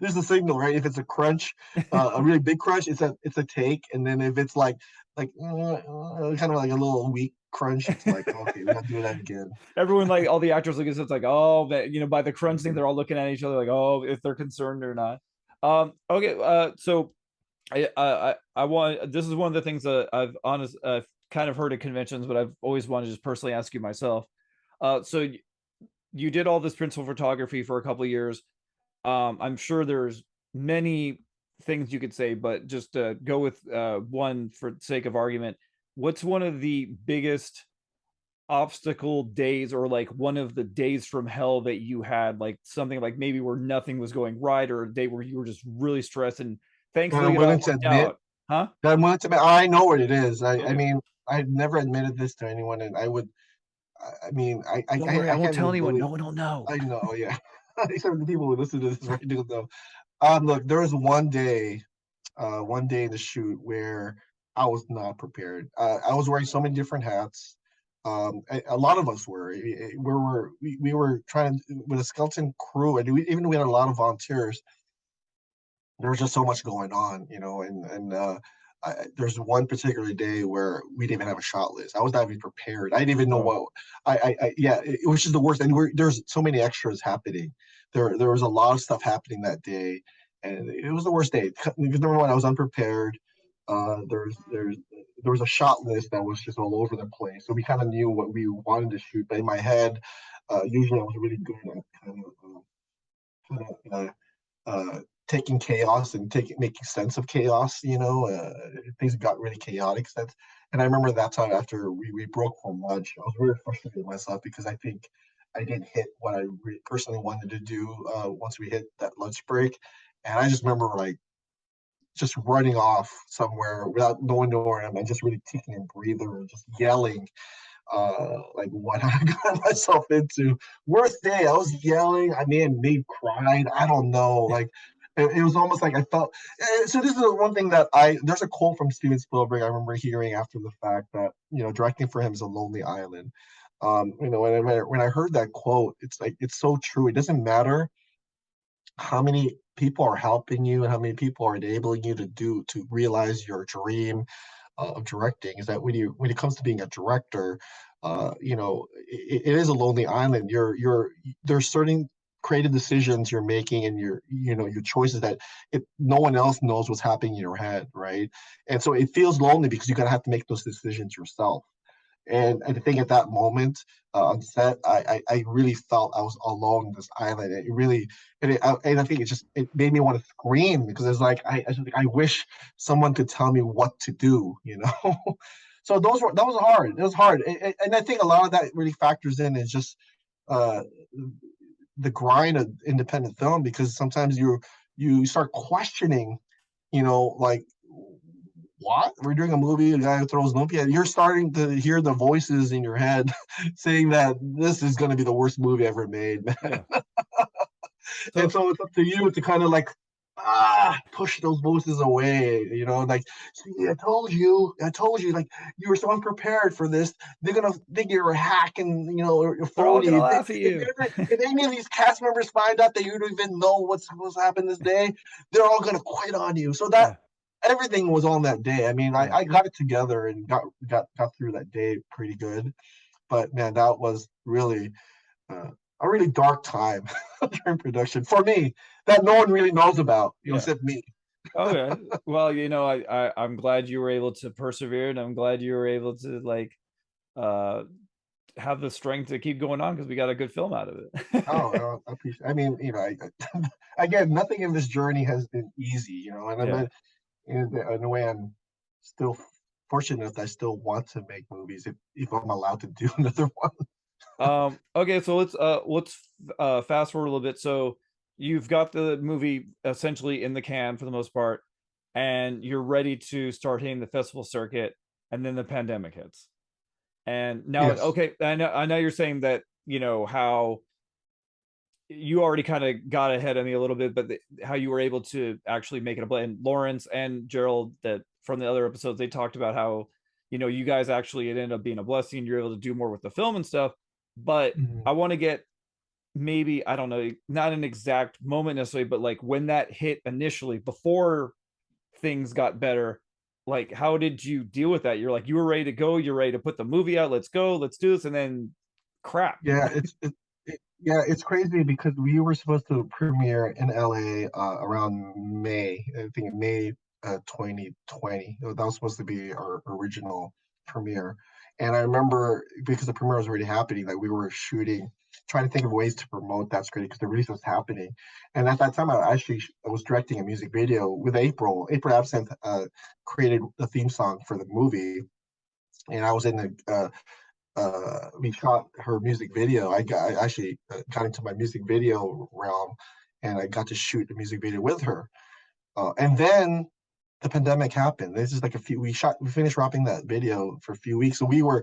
There's a signal, right? If it's a crunch, a really big crunch, it's a take, and then if it's kind of like a little weak crunch, it's like okay, we gotta do that again. Everyone, like, all the actors look at it, it's like, oh, by the crunch thing, they're all looking at each other like, oh, if they're concerned or not. Okay. So I want, this is one of the things that I've kind of heard at conventions, but I've always wanted to just personally ask you myself. So you did all this principal photography for a couple of years. I'm sure there's many things you could say, but just go with one for sake of argument. What's one of the biggest obstacle days, or like one of the days from hell that you had, like something like maybe where nothing was going right, or a day where you were just really stressed and that thankfully I'm it all willing to worked admit. out? Huh? That I'm willing to admit. I know what it is. I Okay. mean, I've never admitted this to anyone, and I would. I mean, Don't worry, I I won't can't tell even anyone. believe. No one will know. I know, yeah. Except the people who listen to this right now know. Look, there was one day in the shoot where I was not prepared. I was wearing so many different hats. A lot of us were. We were trying to, with a skeleton crew, and we had a lot of volunteers. There was just so much going on, there's one particular day where we didn't even have a shot list. I was not even prepared. I didn't even know Oh, what. Yeah, it was just the worst. And there's so many extras happening. There was a lot of stuff happening that day, and it was the worst day. Because number one, I was unprepared. There was a shot list that was just all over the place. So we kind of knew what we wanted to shoot. But in my head, usually I was really good at kind of taking chaos and making sense of chaos. Things got really chaotic. And I remember that time after we broke for lunch, I was really frustrated with myself because I think I didn't hit what I personally wanted to do once we hit that lunch break. And I just remember like just running off somewhere without knowing where I am and just really taking a breather and just yelling like what I got myself into. Worst day, I was yelling. I may have made cried. I don't know. Like it was almost like I felt. So this is the one thing that there's a quote from Steven Spielberg I remember hearing after the fact that directing for him is a lonely island. When I heard that quote, it's like it's so true. It doesn't matter how many people are helping you and how many people are enabling you to realize your dream of directing is that when it comes to being a director, it is a lonely island. There's certain creative decisions you're making and your choices that no one else knows what's happening in your head, right? And so it feels lonely because you gotta have to make those decisions yourself. And I think at that moment on set, I really felt I was alone on this island. It really, and I think it made me want to scream because it's like I wish someone could tell me what to do. So that was hard. It was hard, and I think a lot of that really factors in is just uh, the grind of independent film because sometimes you start questioning, like what? We're doing a movie, a guy who throws lumpia. You're starting to hear the voices in your head saying that this is going to be the worst movie ever made, man. yeah. And So so it's up to you to kind of like push those voices away, like see, I told you, like you were so unprepared for this. They're gonna think you're a hack and you're they're all phony. gonna laugh at you. If any of these cast members find out that you don't even know what's supposed to happen this day, they're all gonna quit on you. So that Yeah, everything was on that day. I mean, yeah. I got it together and got through that day pretty good. But man, that was really uh, a really dark time during production for me that no one really knows about, Yeah. except me. Okay. Well, I'm glad you were able to persevere, and I'm glad you were able to like uh have the strength to keep going on because we got a good film out of it. Oh, I appreciate. I mean, again, nothing in this journey has been easy, and I'm Yeah. not, in a way, I'm still fortunate that I still want to make movies if I'm allowed to do another one. Okay, so let's fast forward a little bit. So you've got the movie essentially in the can for the most part, and you're ready to start hitting the festival circuit, and then the pandemic hits. And now, Yes. okay, I know you're saying that, how you already kind of got ahead of me a little bit, but how you were able to actually make it a play. And Lawrence and Gerald, that from the other episodes, they talked about how, you guys actually, it ended up being a blessing. You're able to do more with the film and stuff. But Mhm. I want to get, maybe, I don't know, not an exact moment necessarily, but like when that hit initially, before things got better, like how did you deal with that? You're like, you were ready to go, you're ready to put the movie out, let's go, let's do this, and then crap. Yeah, yeah, it's crazy because we were supposed to premiere in LA around May, I think May 2020. That was supposed to be our original premiere. And I remember because the premiere was already happening, that we were shooting, trying to think of ways to promote that screening because the release was happening. And at that time, I was directing a music video with April. April Absinthe created the theme song for the movie, and I was in we shot her music video. I actually got into my music video realm, and I got to shoot the music video with her. And then the pandemic happened. This is like we finished wrapping that video for a few weeks. So we were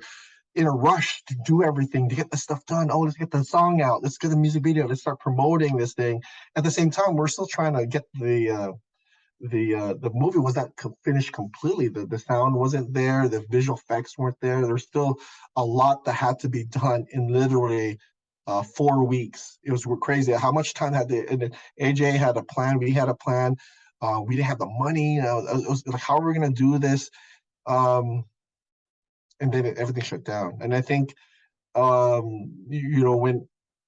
in a rush to do everything, to get the stuff done. Oh, let's get the song out. Let's get the music video. Let's start promoting this thing. At the same time, we're still trying to get the movie was not finished completely. The sound wasn't there. The visual effects weren't there. There's still a lot that had to be done in literally 4 weeks. It was crazy. How much time had they? And AJ had a plan. We had a plan. We didn't have the money. It was like, how are we going to do this? And then everything shut down. And I think,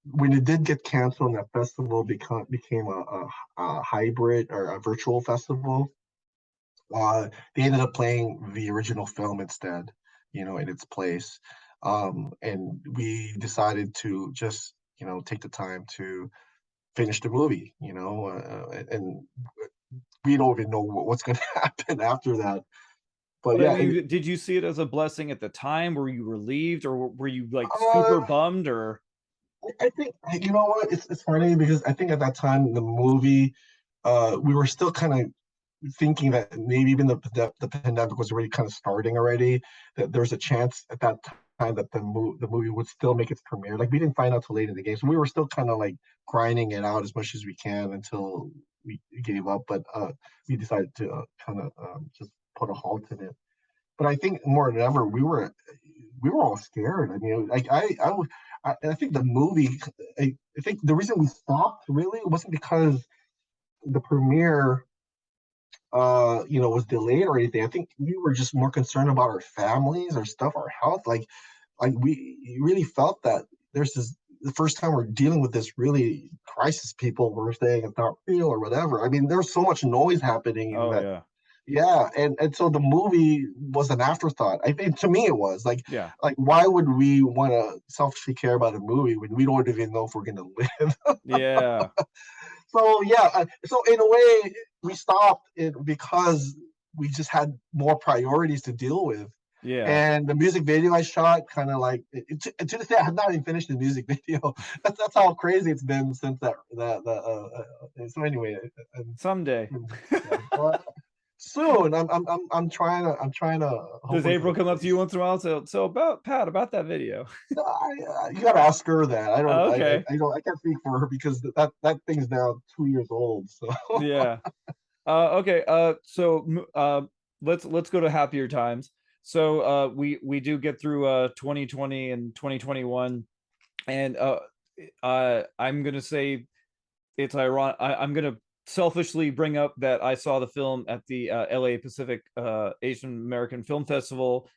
when it did get canceled and that festival became a hybrid or a virtual festival, they ended up playing the original film instead, in its place. And we decided to just, take the time to finish the movie, and we don't even know what's going to happen after that. But yeah, I mean, did you see it as a blessing at the time? Were you relieved, or were you like super bummed? Or I think, you know what, it's funny because I think at that time the movie, we were still kind of thinking that maybe even the pandemic was already kind of starting already, that there's a chance at that time that the movie would still make its premiere. Like we didn't find out till late in the game, so we were still kind of like grinding it out as much as we can until we gave up. But we decided to kind of just put a halt in it. But I think more than ever, we were all scared. I mean, like I think the movie. I think the reason we stopped really wasn't because the premiere was delayed or anything. I think we were just more concerned about our families, our stuff, our health. Like we really felt that there's the first time we're dealing with this really crisis. People were saying it's not real or whatever. I mean, there's so much noise happening in oh that. yeah, Yeah, and so the movie was an afterthought. I think to me it was yeah, like why would we want to selfishly care about a movie when we don't even know if we're gonna live? yeah, So yeah, so in a way we stopped it because we just had more priorities to deal with. yeah. And the music video I shot, kind of like to this day, I have not even finished the music video. That's how crazy it's been since so anyway, Someday. yeah. Well, soon. I'm trying to Does hopefully for April the come up to you first. once in a while? So about Pat, about that video. You gotta ask her that. I don't. Oh, okay. I can't speak for her because that thing's now 2 years old. So Yeah. Okay. So let's go to happier times. So we do get through 2020 and 2021, and I'm gonna say it's ironic. I'm gonna selfishly bring up that I saw the film at the LA Pacific Asian American Film Festival,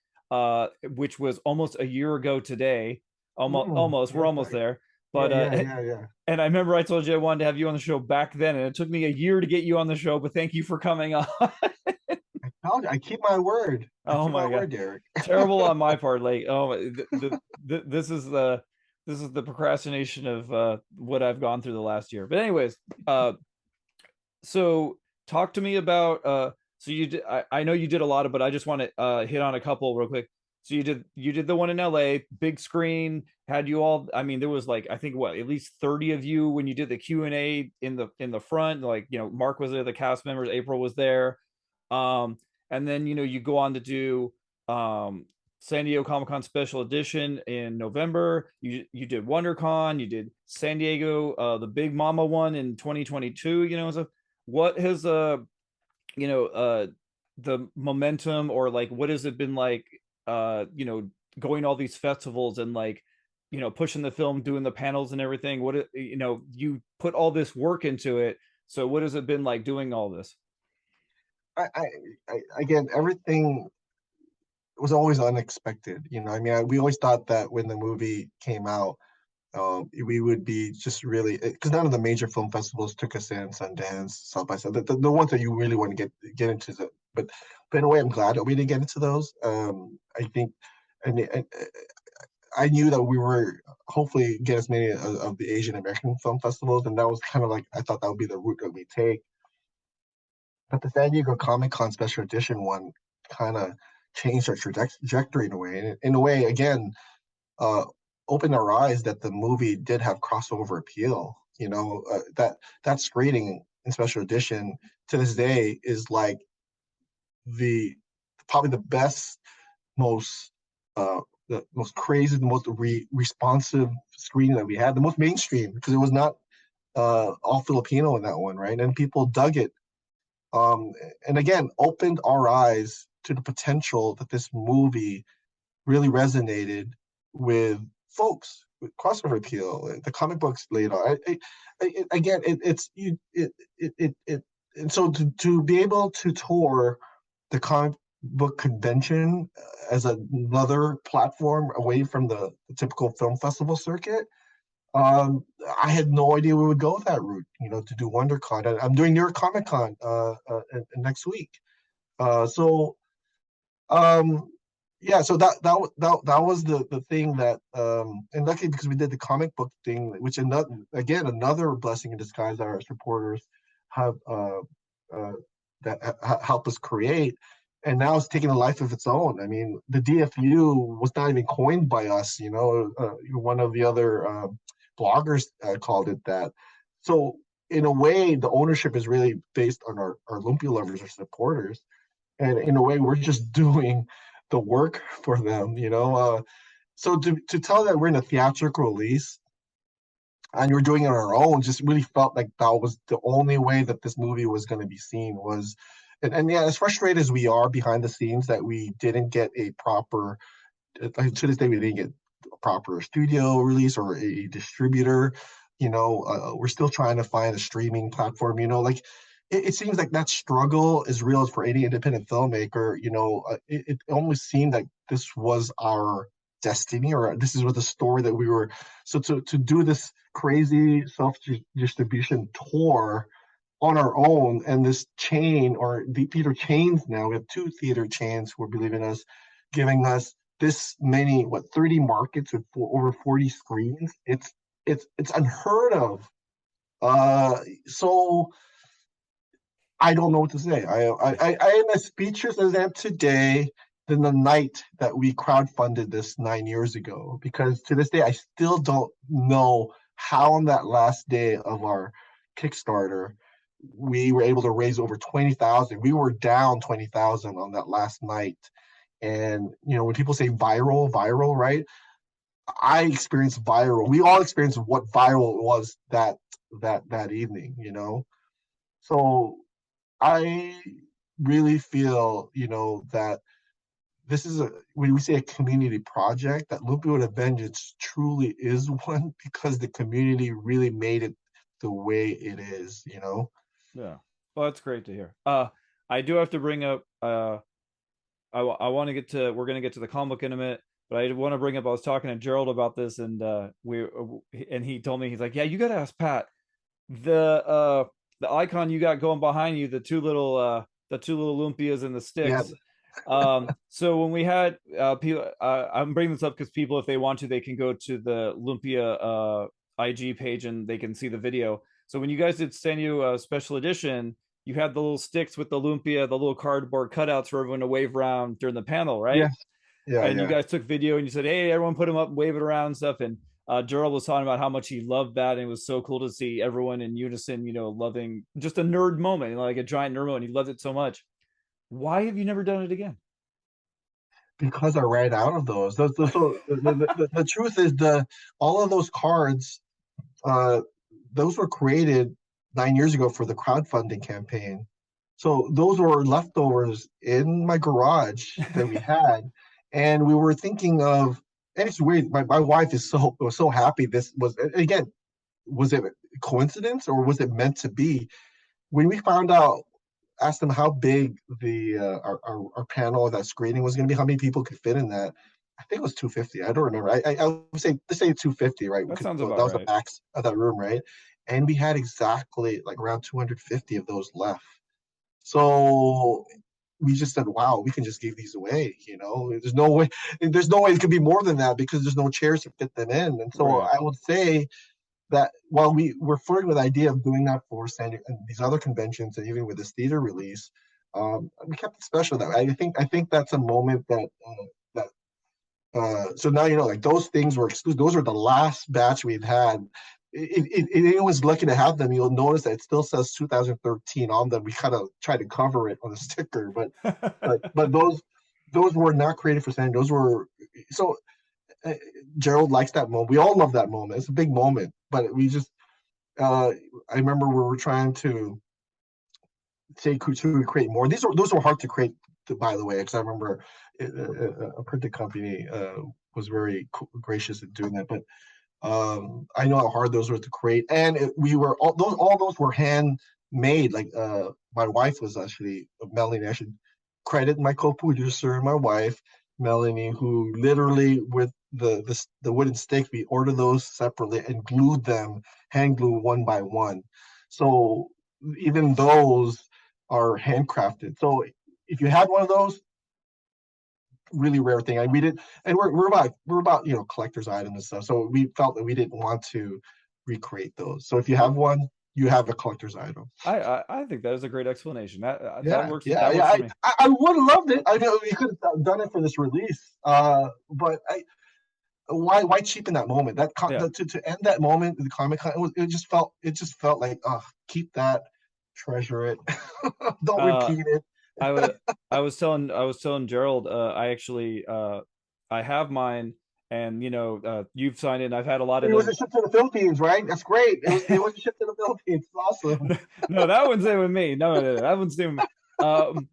which was almost a year ago today. Almost, we're almost perfect. there. Yeah, But yeah, yeah, yeah. and I remember I told you I wanted to have you on the show back then, and it took me a year to get you on the show. But thank you for coming on. I told you, I keep my word. I Oh keep my my god, word, Derek. terrible on my part. Like, oh, this is the procrastination of what I've gone through the last year. But anyways, so talk to me about so you did, I know you did a lot of, but I just want to hit on a couple real quick. So you did the one in LA, big screen, had you all, I mean, there was like, I think what, at least 30 of you when you did the Q&A in the front, like, Mark was there, the cast members, April was there. And then you go on to do San Diego Comic-Con special edition in November. You did WonderCon, you did San Diego, the Big Mama one in 2022, so what has the momentum, or like what has it been like going to all these festivals and like pushing the film, doing the panels and everything? You put all this work into it, so what has it been like doing all this? Again, everything was always unexpected. I mean, we always thought that when the movie came out, we would be just really, because none of the major film festivals took us in, Sundance, South by South, the ones that you really want to get into. But in a way, I'm glad that we didn't get into those. I think, and I knew that we were hopefully get as many of the Asian American film festivals, and that was kind of like I thought that would be the route that we take. But the San Diego Comic Con special edition one kind of changed our trajectory in a way. And in a way, again, uh, opened our eyes that the movie did have crossover appeal. That screening in special edition to this day is like the probably the best, most the most crazy, the most responsive screening that we had, the most mainstream because it was not all Filipino in that one, right? And people dug it, um, and again opened our eyes to the potential that this movie really resonated with folks with crossover appeal. The comic books laid out. Again, it's you. It and so to be able to tour the comic book convention as another platform away from the typical film festival circuit. I had no idea we would go that route, to do WonderCon. I'm doing New York Comic Con next week. So um, yeah, so that was the thing that and luckily because we did the comic book thing, which another blessing in disguise that our supporters have uh, that help us create, and now it's taking a life of its own. I mean, the DFU was not even coined by us. One of the other bloggers called it that. So in a way, the ownership is really based on our Lumpia lovers or supporters, and in a way we're just doing the work for them. So to tell that we're in a theatrical release and we're doing it on our own just really felt like that was the only way that this movie was going to be seen was. And yeah, as frustrated as we are behind the scenes that we didn't get a proper, to this day we didn't get a proper studio release or a distributor. We're still trying to find a streaming platform. Like it seems like that struggle is real for any independent filmmaker. It almost seemed like this was our destiny, or this is what the story that we were. So to do this crazy self distribution tour on our own, and this chain or the theater chains, now we have two theater chains who are believing us, giving us this many 30 markets with over 40 screens. It's unheard of. So I don't know what to say. I am as speechless as I am today than the night that we crowdfunded this 9 years ago, because to this day I still don't know how on that last day of our Kickstarter we were able to raise over 20,000. We were down 20,000 on that last night. And when people say viral, right? I experienced viral. We all experienced what viral was that evening. So I really feel, that this is when we say a community project, that Lumpia with a Vengeance truly is one because the community really made it the way it is. Yeah. Well, that's great to hear. I do have to bring up I want to get to we're going to get to the comic book in a minute, but I want to bring up I was talking to Gerald about this, and he told me, he's like, "Yeah, you got to ask Pat. The icon you got going behind you, the two little lumpias and the Yeah. sticks." So when we had people, I'm bringing this up because people, if they want to, they can go to the Lumpia IG page and they can see the video. So when you guys did San Diego special edition, you had the little sticks with the lumpia, the little cardboard cutouts for everyone to wave around during the panel, right? Yes. Yeah. And you Yeah. guys took video and you said, "Hey, everyone, put them up and wave it around and stuff." And Gerald was talking about how much he loved that, and it was so cool to see everyone in unison, loving just a nerd moment, like a giant nerd moment. He loved it so much. Why have you never done it again? Because I ran out of those. So the truth is all of those cards, uh, those were created 9 years ago for the crowdfunding campaign. So those were leftovers in my garage that we had, and we were thinking of. And it's weird. My wife was so happy. This was, again, was it coincidence or was it meant to be? When we found out, asked them how big the our panel, that screening was going to be, how many people could fit in that. I think it was 250. I don't remember. I would say, let's say 250, right? That sounds That about was the right. max of that room, right? And we had exactly like around 250 of those left. So we just said, wow, we can just give these away. There's no way it could be more than that because there's no chairs to fit them in. And so Right. I would say that while we were flirting with the idea of doing that for San and these other conventions and even with this theater release, we kept it special. That I think that's a moment that so now like those things were exclusive. Those were the last batch we've had. If anyone's lucky to have them, you'll notice that it still says 2013 on them. We kind of try to cover it on a sticker, but those were not created for San. Those were so. Gerald likes that moment. We all love that moment. It's a big moment, but we just. I remember we were trying to say could we create more. Those were hard to create, by the way, because I remember a printing company was very gracious in doing that. But I know how hard those were to create, and we were all those were handmade. Like my wife was actually Melanie. I should credit my co-producer, my wife Melanie, who literally with the wooden sticks, we ordered those separately and glued them, hand glue one by one. So even those are handcrafted. So if you had one of those, really rare thing. And we did, and we're about collector's items and stuff. So we felt that we didn't want to recreate those. So if you have one, you have a collector's item. I think that is a great explanation. That Yeah, works. yeah, That yeah. works for me. I would have loved it. I know we could have done it for this release. But why cheapen that moment? Yeah. To end that moment in the Comic Con, it just felt like, oh, keep that, treasure it, don't Uh, repeat it. I was telling Gerald, I actually I have mine, and you've signed it, and I've had a lot of It was them. a ship to the Philippines, right? That's great. It was a ship to the Philippines. It's awesome. No, that one's in with me. No, that one's in with me.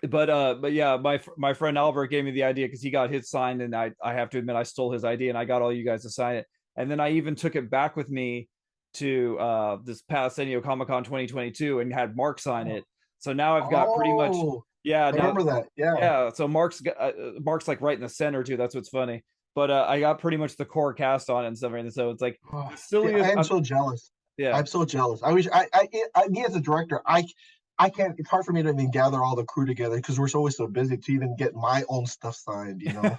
But yeah, my friend Albert gave me the idea because he got his signed, and I have to admit I stole his idea, and I got all you guys to sign it, and then I even took it back with me to this past San Diego Comic Con 2022 and had Mark sign it. So now I've got pretty much, Oh, yeah, I now, remember that. Yeah. yeah. So Mark's like right in the center too. That's what's funny. But I got pretty much the core cast on it and stuff. And so it's like Oh, the see, I silliest. am so jealous. Yeah. I'm so jealous. I wish me as a director, I can't. It's hard for me to even gather all the crew together because we're always so busy to even get my own stuff signed. 'Cause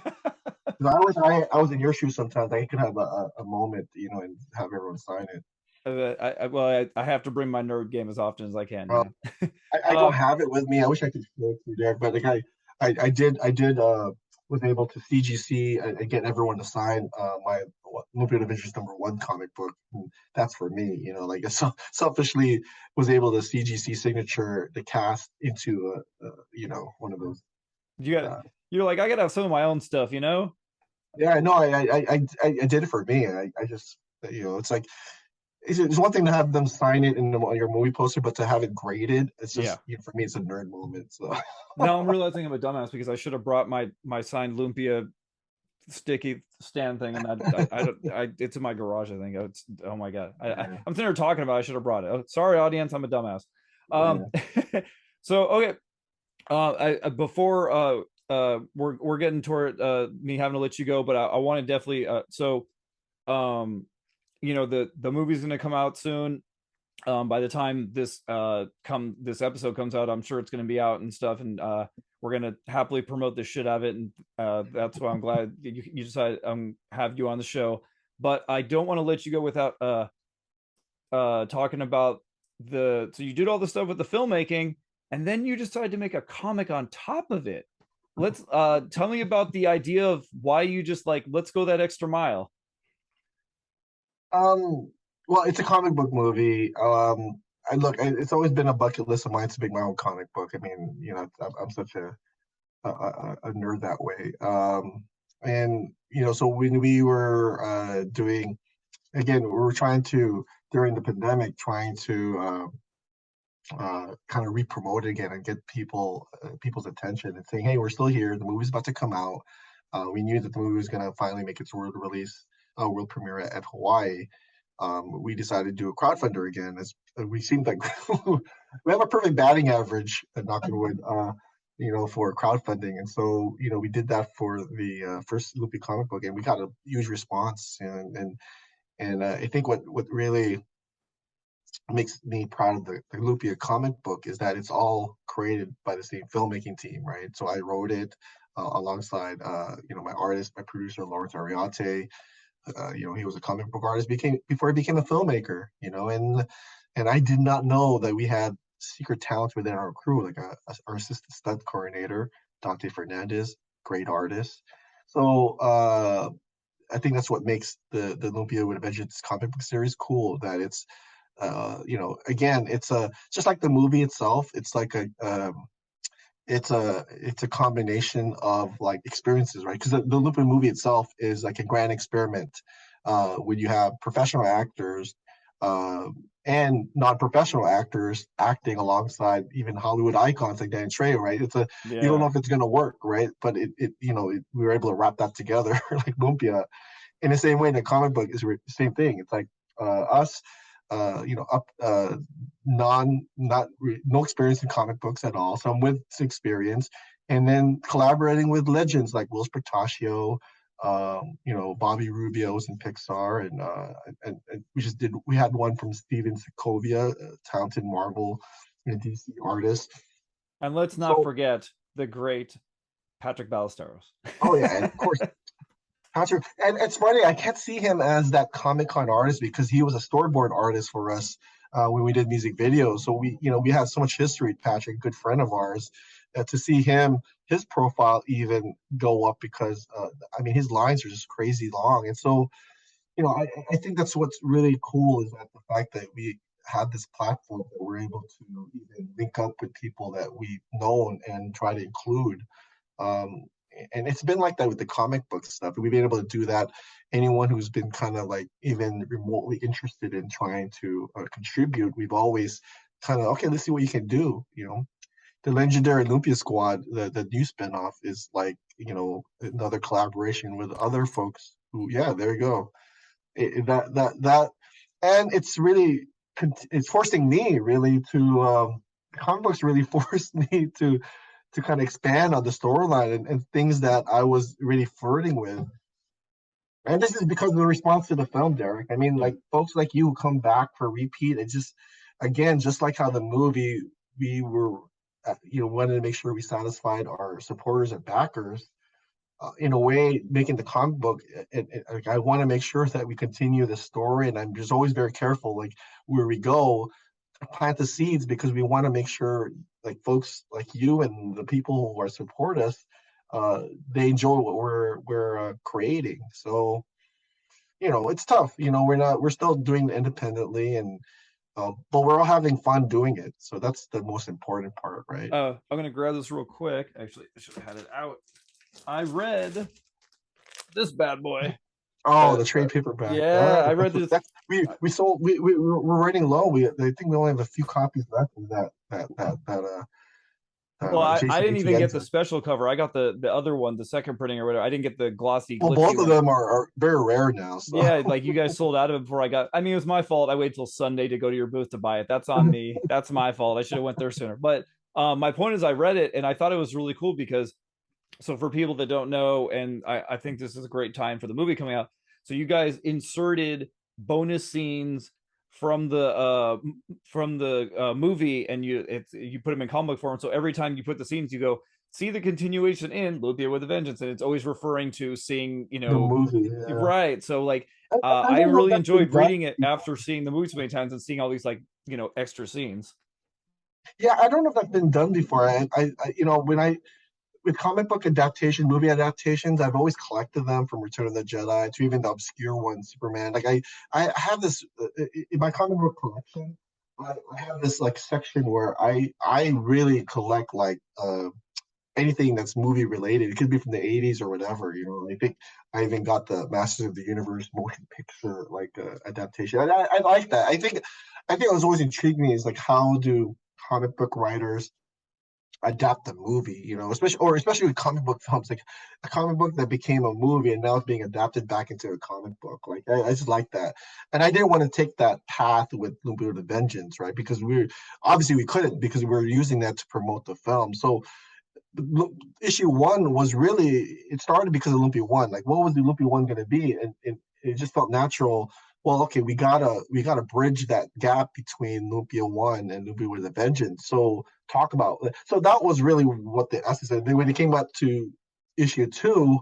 I wish I was in your shoes sometimes. I could have a moment, and have everyone sign it. I have to bring my nerd game as often as I can. Uh, I don't Um, have it with me. I wish I could show it to you there, but like I did was able to CGC and get everyone to sign my Lumpia Division's #1 comic book. And that's for me, like selfishly was able to CGC signature the cast into one of those. you got Uh, you're like I gotta have some of my own stuff. yeah, no, I did it for me. I just it's like it's one thing to have them sign it in your movie poster, but to have it graded, it's Yeah. just for me, it's a nerd moment. So Now I'm realizing I'm a dumbass because I should have brought my signed Lumpia sticky stand thing, and I don't it's in my garage. I think it's oh my god. yeah, I'm sitting here talking about it. I should have brought it. Oh, sorry, audience, I'm a dumbass. yeah. Um, so okay. Before we're getting toward me having to let you go, but I want to definitely um the movie's gonna come out soon. By the time this episode comes out, I'm sure it's gonna be out and stuff, and we're gonna happily promote the shit out of it, and that's why I'm glad you decided have you on the show. But I don't want to let you go without talking about so you did all the stuff with the filmmaking, and then you decided to make a comic on top of it. Let's tell me about the idea of why you just like let's go that extra mile. Um, well, it's a comic book movie. It's always been a bucket list of mine to make my own comic book. I mean, I'm such a nerd that way. And so when we were doing, again, we were trying to during the pandemic, trying to kind of re-promote it again and get people's attention and saying, hey, we're still here. The movie's about to come out. We knew that the movie was going to finally make its world premiere at Hawaii. We decided to do a crowdfunder again. We seemed like we have a perfect batting average at knock on wood, for crowdfunding, and so we did that for the first Loopy comic book, and we got a huge response. And I think what really makes me proud of the Lumpia comic book is that it's all created by the same filmmaking team, right? So I wrote it alongside, my artist, my producer, Lawrence Ariate. He was a comic book artist before he became a filmmaker, and I did not know that we had secret talents within our crew, like our assistant stunt coordinator, Dante Fernandez, great artist. So I think that's what makes the Lumpia with a Vengeance comic book series cool. That it's again, it's a just like the movie itself. It's like it's a combination of like experiences, right? Because the Lupin movie itself is like a grand experiment when you have professional actors uh, and non-professional actors acting alongside even Hollywood icons like Dan Trejo, right? You don't know Yeah. if it's going to work, right? But we were able to wrap that together like Lumpia in the same way. The comic book is the same thing. It's like us, up non not no experience in comic books at all, some with experience, and then collaborating with legends like Will Patricios, Bobby Rubio's in Pixar, and we had one from Steven Segovia, a talented Marvel and DC artist. And let's not So, forget the great Patrick Ballesteros. oh yeah, and of course Patrick, and it's funny, I can't see him as that Comic Con artist because he was a storyboard artist for us when we did music videos. So we have so much history. Patrick, good friend of ours, to see his profile even go up because I mean his lines are just crazy long, and so I think that's what's really cool is that the fact that we have this platform that we're able to even link up with people that we've known and try to include. Um, and it's been like that with the comic book stuff. We've been able to do that. Anyone who's been kind of like even remotely interested in trying to contribute, we've always kind of, okay, let's see what you can do. The legendary Lumpia Squad, the new spinoff, is like another collaboration with other folks who, yeah, there you go. That, and it's really it's forcing me really to comic books really forced me to kind of expand on the storyline and things that I was really flirting with. And this is because of the response to the film, Derek. I mean, Yeah. like folks like you who come back for repeat. It just, again, just like how the movie, we were, wanted to make sure we satisfied our supporters and backers. In a way, making the comic book, like I want to make sure that we continue the story, and I'm just always very careful, like where we go, plant the seeds because we want to make sure like folks like you and the people who are support us they enjoy what we're creating. So it's tough. We're still doing it independently, and but we're all having fun doing it, so that's the most important part, right? I'm gonna grab this real quick. Actually, I should have had it out. I read this bad boy. Oh, the trade paperback. All Yeah, right, I read this. that's we sold. We're running low. I think we only have a few copies left of Well, I Jason didn't even get the Atienza. special cover. I got the other one, the second printing or whatever. I didn't get the glossy, Well, glitzy both of one. them are very rare now. So Yeah, like you guys sold out of it before I got. I mean, it was my fault. I waited till Sunday to go to your booth to buy it. That's on me. That's my fault. I should have went there sooner. But my point is, I read it and I thought it was really cool because so for people that don't know, and I think this is a great time for the movie coming out. So you guys inserted bonus scenes from the movie, and you put them in comic form. So every time you put the scenes, you go see the continuation in Lumpia with a Vengeance, and it's always referring to seeing the movie, yeah. right. So like I I don't know if really that's been enjoyed done reading it before. after seeing the movie so many times and seeing all these like extra scenes. Yeah, I don't know if that's been done before. When I with comic book adaptation, movie adaptations, I've always collected them from Return of the Jedi to even the obscure one, Superman. Like I have this in my comic book collection. I have this like section where I really collect like anything that's movie related. It could be from the 80s or whatever. I think I even got the Masters of the Universe motion picture like adaptation. I like that. I think it was always intrigued me is like how do comic book writers adapt the movie, especially with comic book films, like a comic book that became a movie and now it's being adapted back into a comic book. Like I just like that. And I didn't want to take that path with Lumpia the Vengeance, right? Because we couldn't because we were using that to promote the film. So issue one was really it started because of Lumpia one. Like what was the Lumpia one going to be? And it just felt natural well, okay, we gotta bridge that gap between Lumpia 1 and Lumpia with a Vengeance. So talk about so that was really what the essence. And then when it came up to issue 2,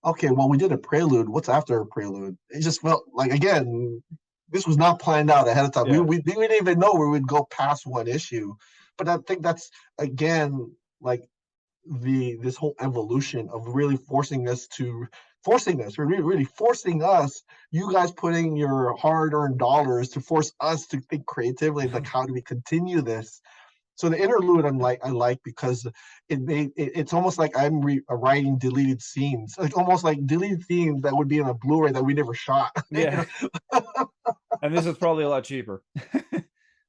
okay, well, we did a prelude. What's after a prelude? It just felt like, again, this was not planned out ahead of time. We Yeah. we didn't even know we would go past one issue. But I think that's, again, like this whole evolution of really really forcing us, you guys putting your hard-earned dollars to force us to think creatively, like how do we continue this. So the interlude I like because it's almost like I'm writing deleted scenes. It's almost like deleted scenes that would be in a Blu-ray that we never shot. Yeah. And this is probably a lot cheaper.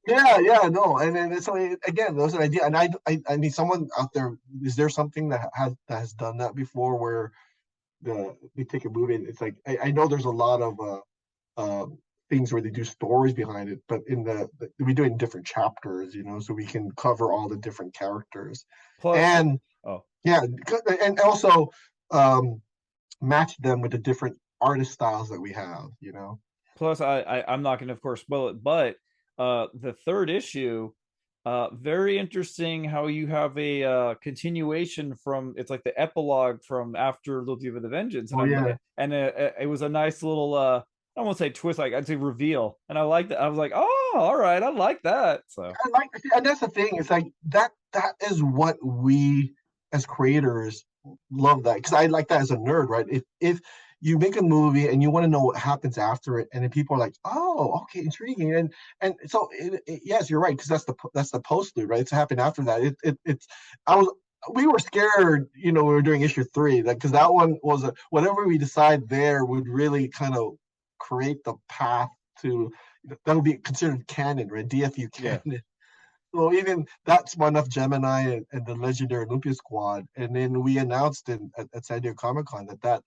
Yeah, no, and then so again, those are idea, and I mean, someone out there, is there something that has done that before, where they take a movie and it's like, I know there's a lot of uh, things where they do stories behind it, but we do it in different chapters, so we can cover all the different characters, Plus, and oh, yeah, and also um, match them with the different artist styles that we have. plus I'm not going to, of course, spoil it, but the third issue, very interesting how you have a continuation from, it's like the epilogue from after Lumpia with a Vengeance, and Oh yeah. it was a nice little I won't say twist, like I'd say reveal, and I liked it. I was like, oh, all right, I like that. So And that's the thing. It's like that is what we as creators love, that because I like that as a nerd, right? If you make a movie and you want to know what happens after it, and then people are like, "Oh, okay, intriguing," and so yes, you're right, because that's the postlude, right? It's happened after that. It's I was we were scared, we were doing issue 3, like, because that one was whatever we decide there would really kind of create the path to that would be considered canon, right? DFU yeah. canon. So even that spun off Gemini and the legendary Lumpia Squad, and then we announced at San Diego Comic Con that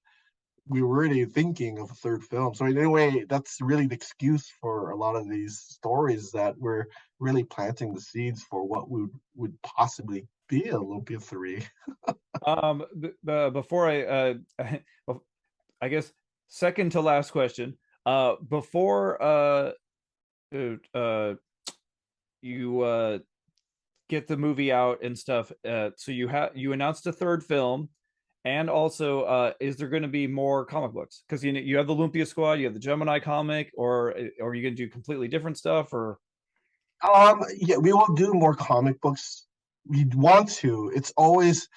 we were really thinking of a third film. So in a way, that's really the excuse for a lot of these stories, that we're really planting the seeds for what would possibly be a Lumpia 3. Before I guess second to last question, before uh you get the movie out and stuff, so you announced a third film, and also is there going to be more comic books? Because you have the Lumpia Squad, you have the Gemini comic, or are you going to do completely different stuff, or Yeah, we will do more comic books. We want to. It's always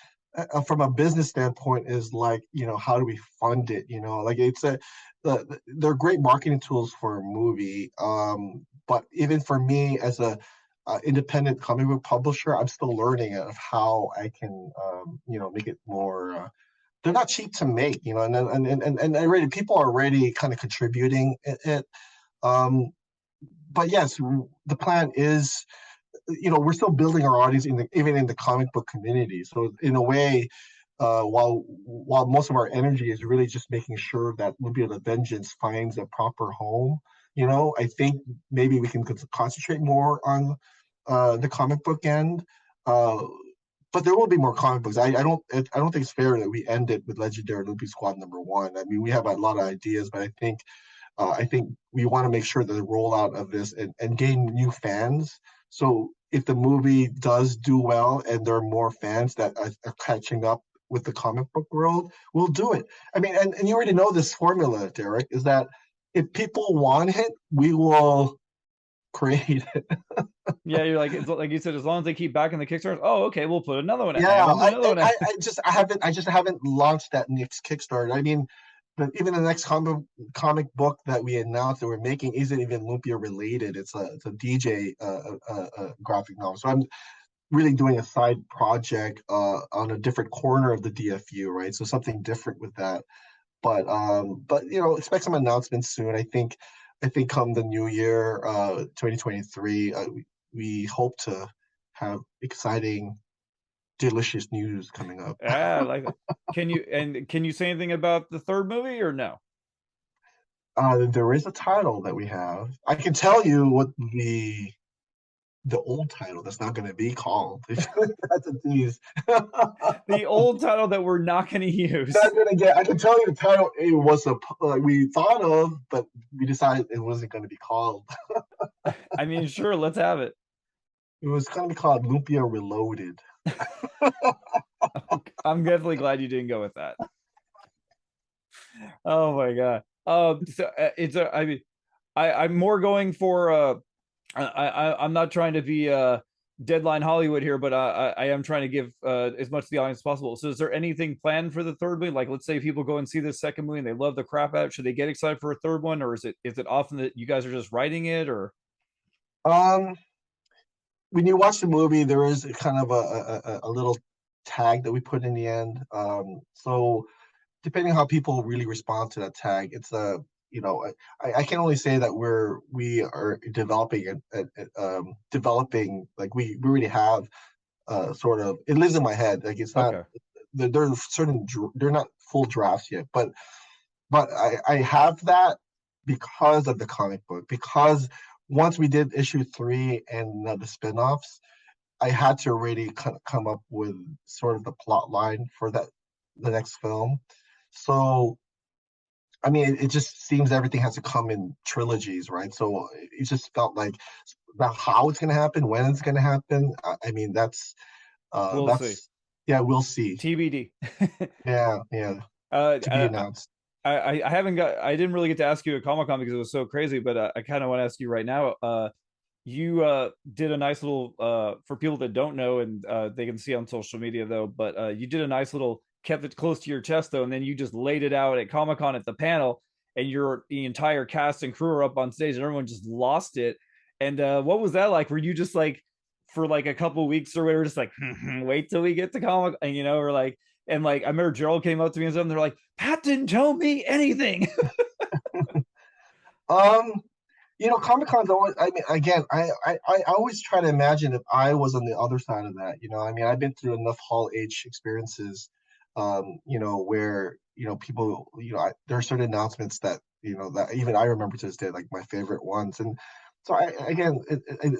from a business standpoint, is like, how do we fund it? Like, they're great marketing tools for a movie. But even for me as a independent comic book publisher, I'm still learning of how I can, make it more. They're not cheap to make, and already people are already kind of contributing it. Um, but yes, the plan is, we're still building our audience even in the comic book community. So in a way, while most of our energy is really just making sure that Movie of the Vengeance finds a proper home, I think maybe we can concentrate more on the comic book end. Uh, but there will be more comic books. I don't think it's fair that we end it with Legendary Lumpy Squad #1. I mean, we have a lot of ideas, but I think we want to make sure that the rollout of this and gain new fans. So if the movie does do well and there are more fans that are catching up with the comic book world, we'll do it. I mean, and you already know this formula, Derek, is that if people want it, we will create it. yeah, you're like you said, as long as they keep backing the Kickstarter, oh, okay, we'll put another one out, Yeah, and we'll put another one out. I just haven't launched that next Kickstarter. I mean, even the next comic book that we announced that we're making isn't even Lumpia related. It's a DJ graphic novel. So I'm really doing a side project on a different corner of the DFU, right? So something different with that. But expect some announcements soon. I think come the new year, 2023, we hope to have exciting, delicious news coming up. Yeah, I like that. Can you say anything about the third movie or no? There is a title that we have. I can tell you what the the old title that's not going to be called. That's a tease. The old title that we're not going to use. Not gonna get. I can tell you the title it was a like we thought of, but we decided it wasn't going to be called. I mean, sure, let's have it. It was going to be called Lumpia Reloaded. I'm definitely glad you didn't go with that. Oh my god. It's a. I mean, I'm more going for. I'm not trying to be deadline Hollywood here, but I am trying to give as much to the audience as possible. So, is there anything planned for the third movie? Like, let's say people go and see this second movie and they love the crap out. Should they get excited for a third one, or is it often that you guys are just writing it, or? Um, when you watch the movie, there is kind of a little tag that we put in the end. So depending how people really respond to that tag, it's a you know I can only say that we are developing developing like we already have sort of it lives in my head like it's not Okay. there are certain they're not full drafts yet but I have that because of the comic book because once we did issue 3 and the spin-offs I had to already come up with sort of the plot line for the next film. So I mean, it just seems everything has to come in trilogies, right? So it just felt like about how it's going to happen, when it's going to happen. I mean, We'll see. that's yeah, we'll see. TBD. Yeah, yeah, uh, to be I, announced. I haven't got. I didn't really get to ask you at Comic Con because it was so crazy, but I kind of want to ask you right now. You did a nice little for people that don't know, and they can see on social media though. But you did a nice little kept it close to your chest though, and then you just laid it out at Comic Con at the panel, and the entire cast and crew are up on stage, and everyone just lost it. And what was that like? Were you just like for like a couple weeks or whatever, just like wait till we get to Comic, and or like and like I remember Gerald came up to me and something. They're like, Pat didn't tell me anything. Um, Comic Con's always. I mean, again, I always try to imagine if I was on the other side of that. I mean, I've been through enough Hall H experiences, where people, there are certain announcements that that even I remember to this day, like my favorite ones, and so again,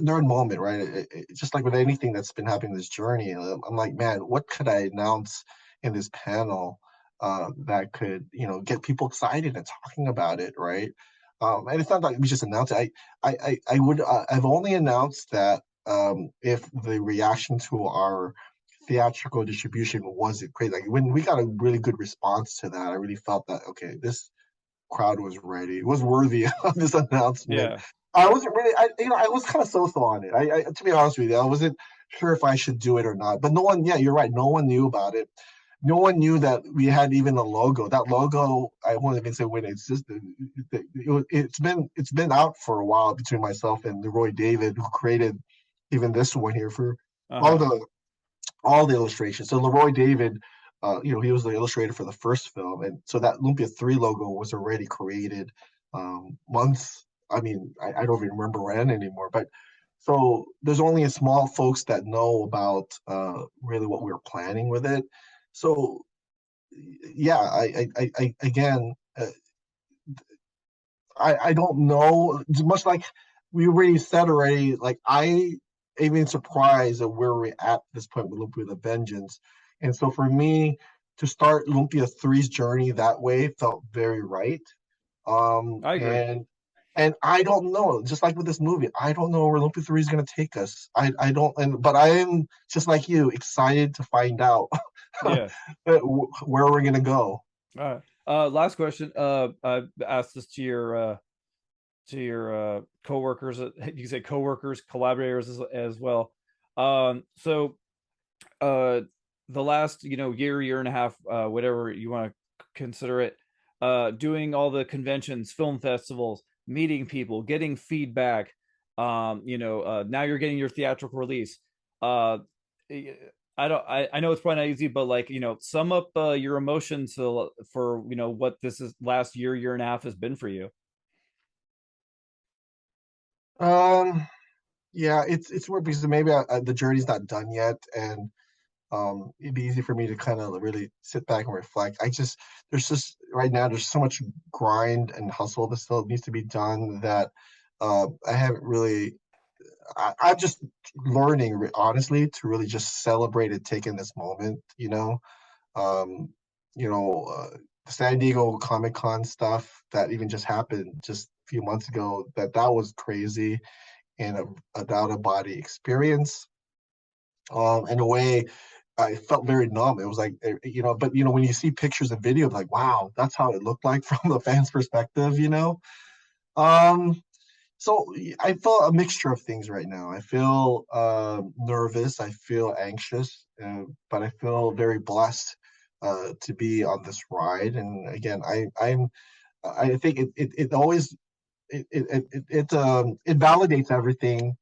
they're in moment, right? Just like with anything that's been happening this journey, I'm like, man, what could I announce in this panel that could, get people excited and talking about it, right? And it's not like we just announced it. I've only announced that if the reaction to our theatrical distribution wasn't great. Like when we got a really good response to that, I really felt that okay, this crowd was ready, was worthy of this announcement. Yeah. I wasn't really, I was kind of so-so on it. To be honest with you, I wasn't sure if I should do it or not. But no one, yeah, you're right. No one knew about it. No one knew that we had even a logo. That logo, I won't even say when it existed. It's been out for a while between myself and Leroy David, who created even this one here for all Uh-huh. the all the illustrations. So Leroy David, he was the illustrator for the first film, and so that Lumpia 3 logo was already created months. I mean, I don't even remember when anymore, but so there's only a small folks that know about really what we were planning with it. So yeah, I again, I don't know. Much like we already said already, like I even surprised at where we're at this point with Lumpia the Vengeance. And so for me to start Lumpia 3's journey that way felt very right. Um, I agree. and and I don't know, just like with this movie, I don't know where Lumpia 3 is gonna take us. I don't but I am just like you, excited to find out Yeah. where we're gonna go. All right. Last question. I asked this to your coworkers. You say coworkers, collaborators as well. So uh, the last year and a half, whatever you want to consider it, doing all the conventions, film festivals, meeting people, getting feedback. Now you're getting your theatrical release. Uh, I don't. I know it's probably not easy, but like sum up your emotions for what this is last year and a half has been for you. Um, yeah, it's weird because maybe the journey's not done yet, and it'd be easy for me to kind of really sit back and reflect. There's just right now there's so much grind and hustle that still needs to be done that I haven't really. I'm just learning, honestly, to really just celebrate and take in this moment. Um, the San Diego Comic Con stuff that even just happened just a few months ago. That was crazy and a out of body experience. In a way, I felt very numb. It was like, but when you see pictures and video, like, wow, that's how it looked like from the fans' perspective. Um, so I feel a mixture of things right now. I feel nervous. I feel anxious, but I feel very blessed to be on this ride. And again, I think it always it validates everything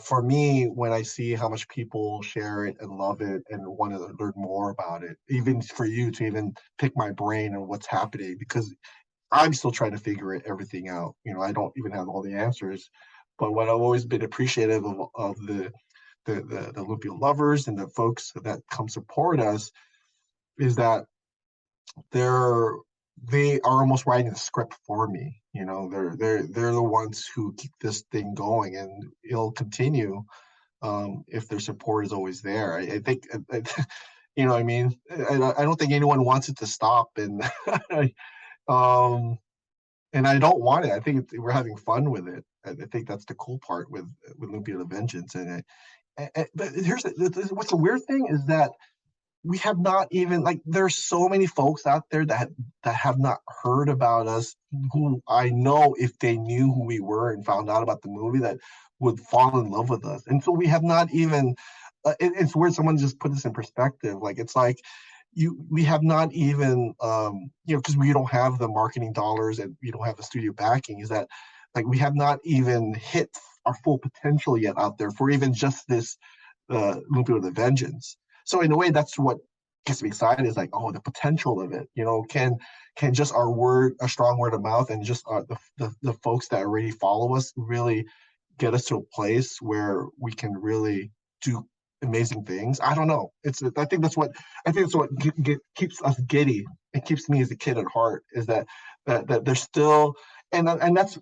for me when I see how much people share it and love it and want to learn more about it. Even for you to even pick my brain on what's happening, because I'm still trying to figure everything out. I don't even have all the answers. But what I've always been appreciative of the Lumpia lovers and the folks that come support us is that they're they are almost writing the script for me. They're the ones who keep this thing going, and it'll continue if their support is always there. I think, you know what I mean? I don't think anyone wants it to stop, and um, and I don't want it. I think we're having fun with it. I think that's the cool part with Lumpia the Vengeance. But what's the weird thing is that we have not even, like, there's so many folks out there that have not heard about us, who I know if they knew who we were and found out about the movie, that would fall in love with us. And so we have not even it's weird. Someone just put this in perspective. Like, it's like we have not even because we don't have the marketing dollars and we don't have the studio backing, is that, like, we have not even hit our full potential yet out there for even just this Lumpia the Vengeance. So in a way, that's what gets me excited, is like, oh, the potential of it. Can just a strong word of mouth, and just the folks that already follow us really get us to a place where we can really do amazing things. I don't know. I think that's what keeps us giddy. It keeps me as a kid at heart, is that there's still, and that's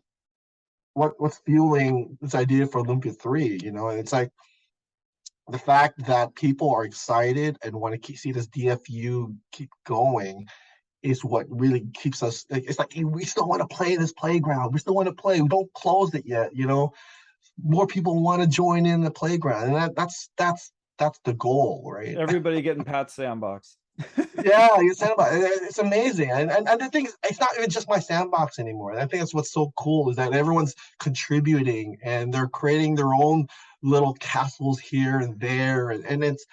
what's fueling this idea for Olympia 3. And it's like, the fact that people are excited and want to see this DFU keep going is what really keeps us. It's like, we still want to play this playground. We still want to play. We don't close it yet. More people want to join in the playground, and that's the goal, right? Everybody getting Pat's sandbox. Yeah, it's amazing, and the thing is, it's not even just my sandbox anymore. And I think that's what's so cool, is that everyone's contributing and they're creating their own little castles here and there, and it's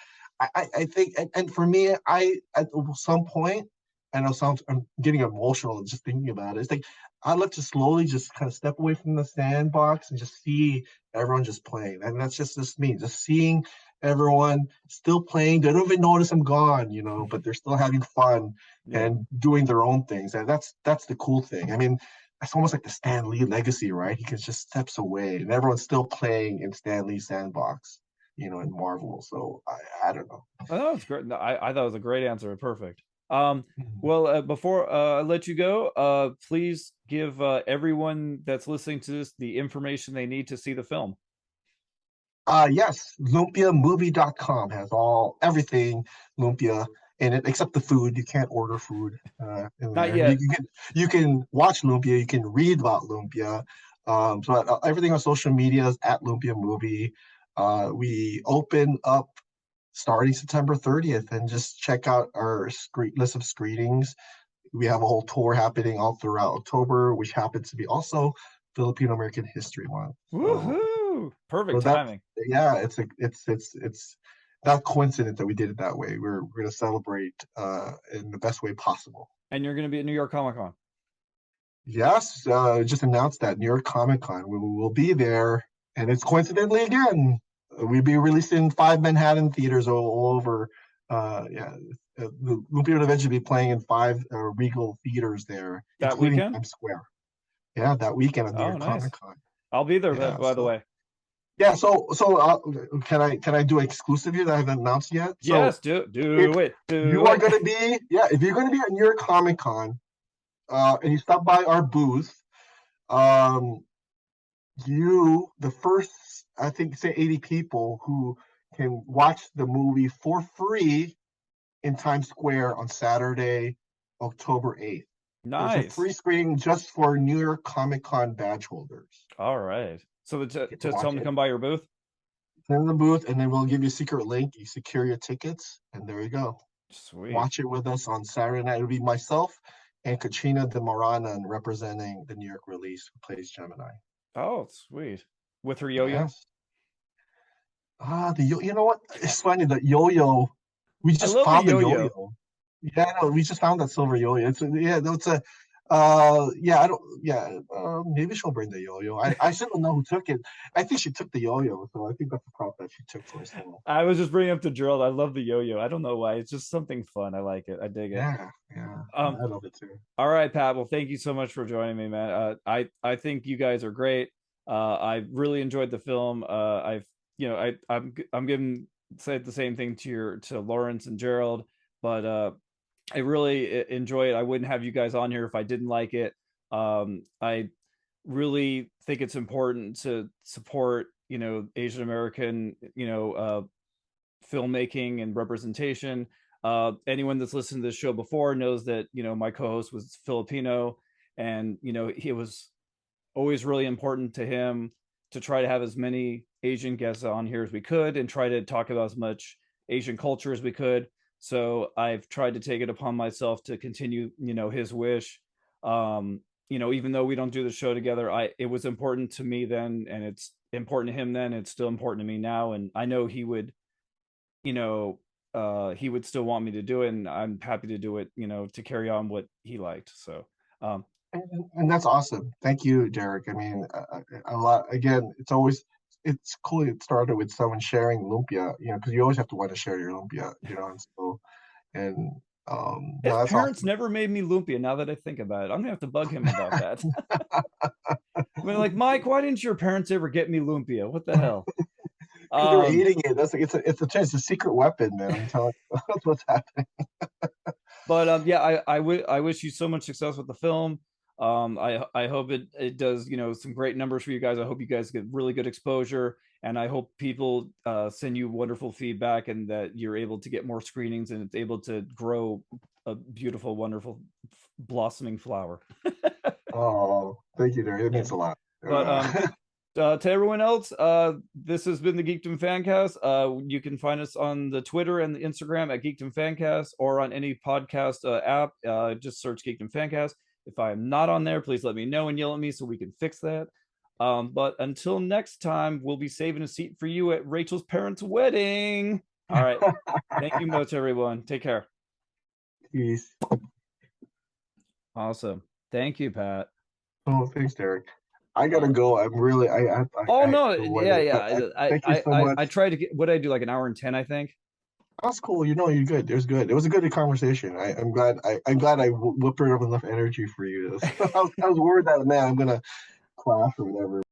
I think, and for me, at some point, I know I'm getting emotional just thinking about it. It's like, I'd like to slowly just kind of step away from the sandbox and just see everyone just playing, and that's just me, just seeing everyone still playing. They don't even notice I'm gone, but they're still having fun and doing their own things. And that's the cool thing. I mean, it's almost like the Stan Lee legacy, right? He just steps away and everyone's still playing in Stan Lee's sandbox, in Marvel. So I don't know. I thought it was great. I thought it was a great answer. Perfect. Well, before I let you go, please give everyone that's listening to this the information they need to see the film. Yes, lumpiamovie.com has everything Lumpia in it, except the food. You can't order food in Not there. yet. You can watch Lumpia, you can read about Lumpia. So everything on social media is at Lumpia Movie. We open up starting September 30th, and just check out our list of screenings. We have a whole tour happening all throughout October, which happens to be also Filipino American History Month. Woohoo! Perfect So timing. yeah, it's not coincident that we did it that way. We're going to celebrate in the best way possible. And you're going to be at New York Comic Con. Yes, just announced that New York Comic Con. We will be there, and it's coincidentally again, we'll be releasing 5 Manhattan theaters all over. Lumpia will eventually be playing in 5 Regal theaters there, That including weekend? Times Square. Yeah, that weekend at New York Nice. Comic Con. I'll be there, Yeah, by the way. Yeah, so can I do an exclusive here that I haven't announced yet? Yes, So do it. if you're gonna be at New York Comic Con, and you stop by our booth, the first I think say 80 people who can watch the movie for free in Times Square on Saturday, October 8th. There's a Nice. free screening just for New York Comic Con badge holders. All right. So Get to just tell watch them to it. come by your booth. In the booth, and then we'll give you a secret link. You secure your tickets, and there you go. Sweet. Watch it with us on Saturday night. It'll be myself and Katrina de Moranan representing the New York release, who plays Gemini. Oh, sweet. With her yo-yo. Yes. You know what? It's funny, the yo-yo. We I just love a found the yo-yo. yo-yo. Yeah, no, we just found that silver yo-yo. It's a yeah, I don't yeah, maybe she'll bring the yo-yo. I still don't know who took it. I think she took the yo-yo, so I think that's the prop that she took for herself. I was just bringing up to Gerald. I love the yo-yo. I don't know why. It's just something fun. I like it. I dig it. Yeah, Um, I love it too. all right, Pat. Well, thank you so much for joining me, man. I think you guys are great. I really enjoyed the film. I've I'm giving say the same thing to Lawrence and Gerald, but I really enjoy it. I wouldn't have you guys on here if I didn't like it. I really think it's important to support Asian American filmmaking and representation. Anyone that's listened to this show before knows that my co-host was Filipino, and it was always really important to him to try to have as many Asian guests on here as we could and try to talk about as much Asian culture as we could. So I've tried to take it upon myself to continue his wish. Even though we don't do the show together, it was important to me then, and it's important to him then. It's still important to me now, and I know he would still want me to do it, and I'm happy to do it, to carry on what he liked. So, And that's awesome. Thank you, Derek. I mean, a lot. Again, it's cool. It started with someone sharing lumpia, because you always have to want to share your lumpia, and so and his no, that's parents awesome. never made me lumpia. Now that I think about it, I'm gonna have to bug him about that. I mean, like, Mike, why didn't your parents ever get me lumpia? What the hell? Because they were Um, eating it. It's a secret weapon, man. I'm telling you, that's what's happening. but yeah, I wish you so much success with the film. I hope it does some great numbers for you guys. I hope you guys get really good exposure, and I hope people send you wonderful feedback, and that you're able to get more screenings and it's able to grow a beautiful, wonderful, blossoming flower. Oh, thank you, Derek. It Yeah, means a lot. but to everyone else, this has been the Geekdom Fancast. You can find us on the Twitter and the Instagram at Geekdom Fancast, or on any podcast app. Just search Geekdom Fancast. If I am not on there, please let me know and yell at me so we can fix that. But until next time, we'll be saving a seat for you at Rachel's parents' wedding. All right. Thank you much, everyone. Take care. Peace. Awesome. Thank you, Pat. Oh, thanks, Derek. I gotta go. I'm really, Oh I have no, to yeah, wedding, but yeah. thank you so I much. tried to get, what did I do, like an hour and 10, I think. That's cool. You're good. It was good. It was a good conversation. I'm glad I whipped up enough energy for you. I was worried that, man, I'm gonna clash or whatever.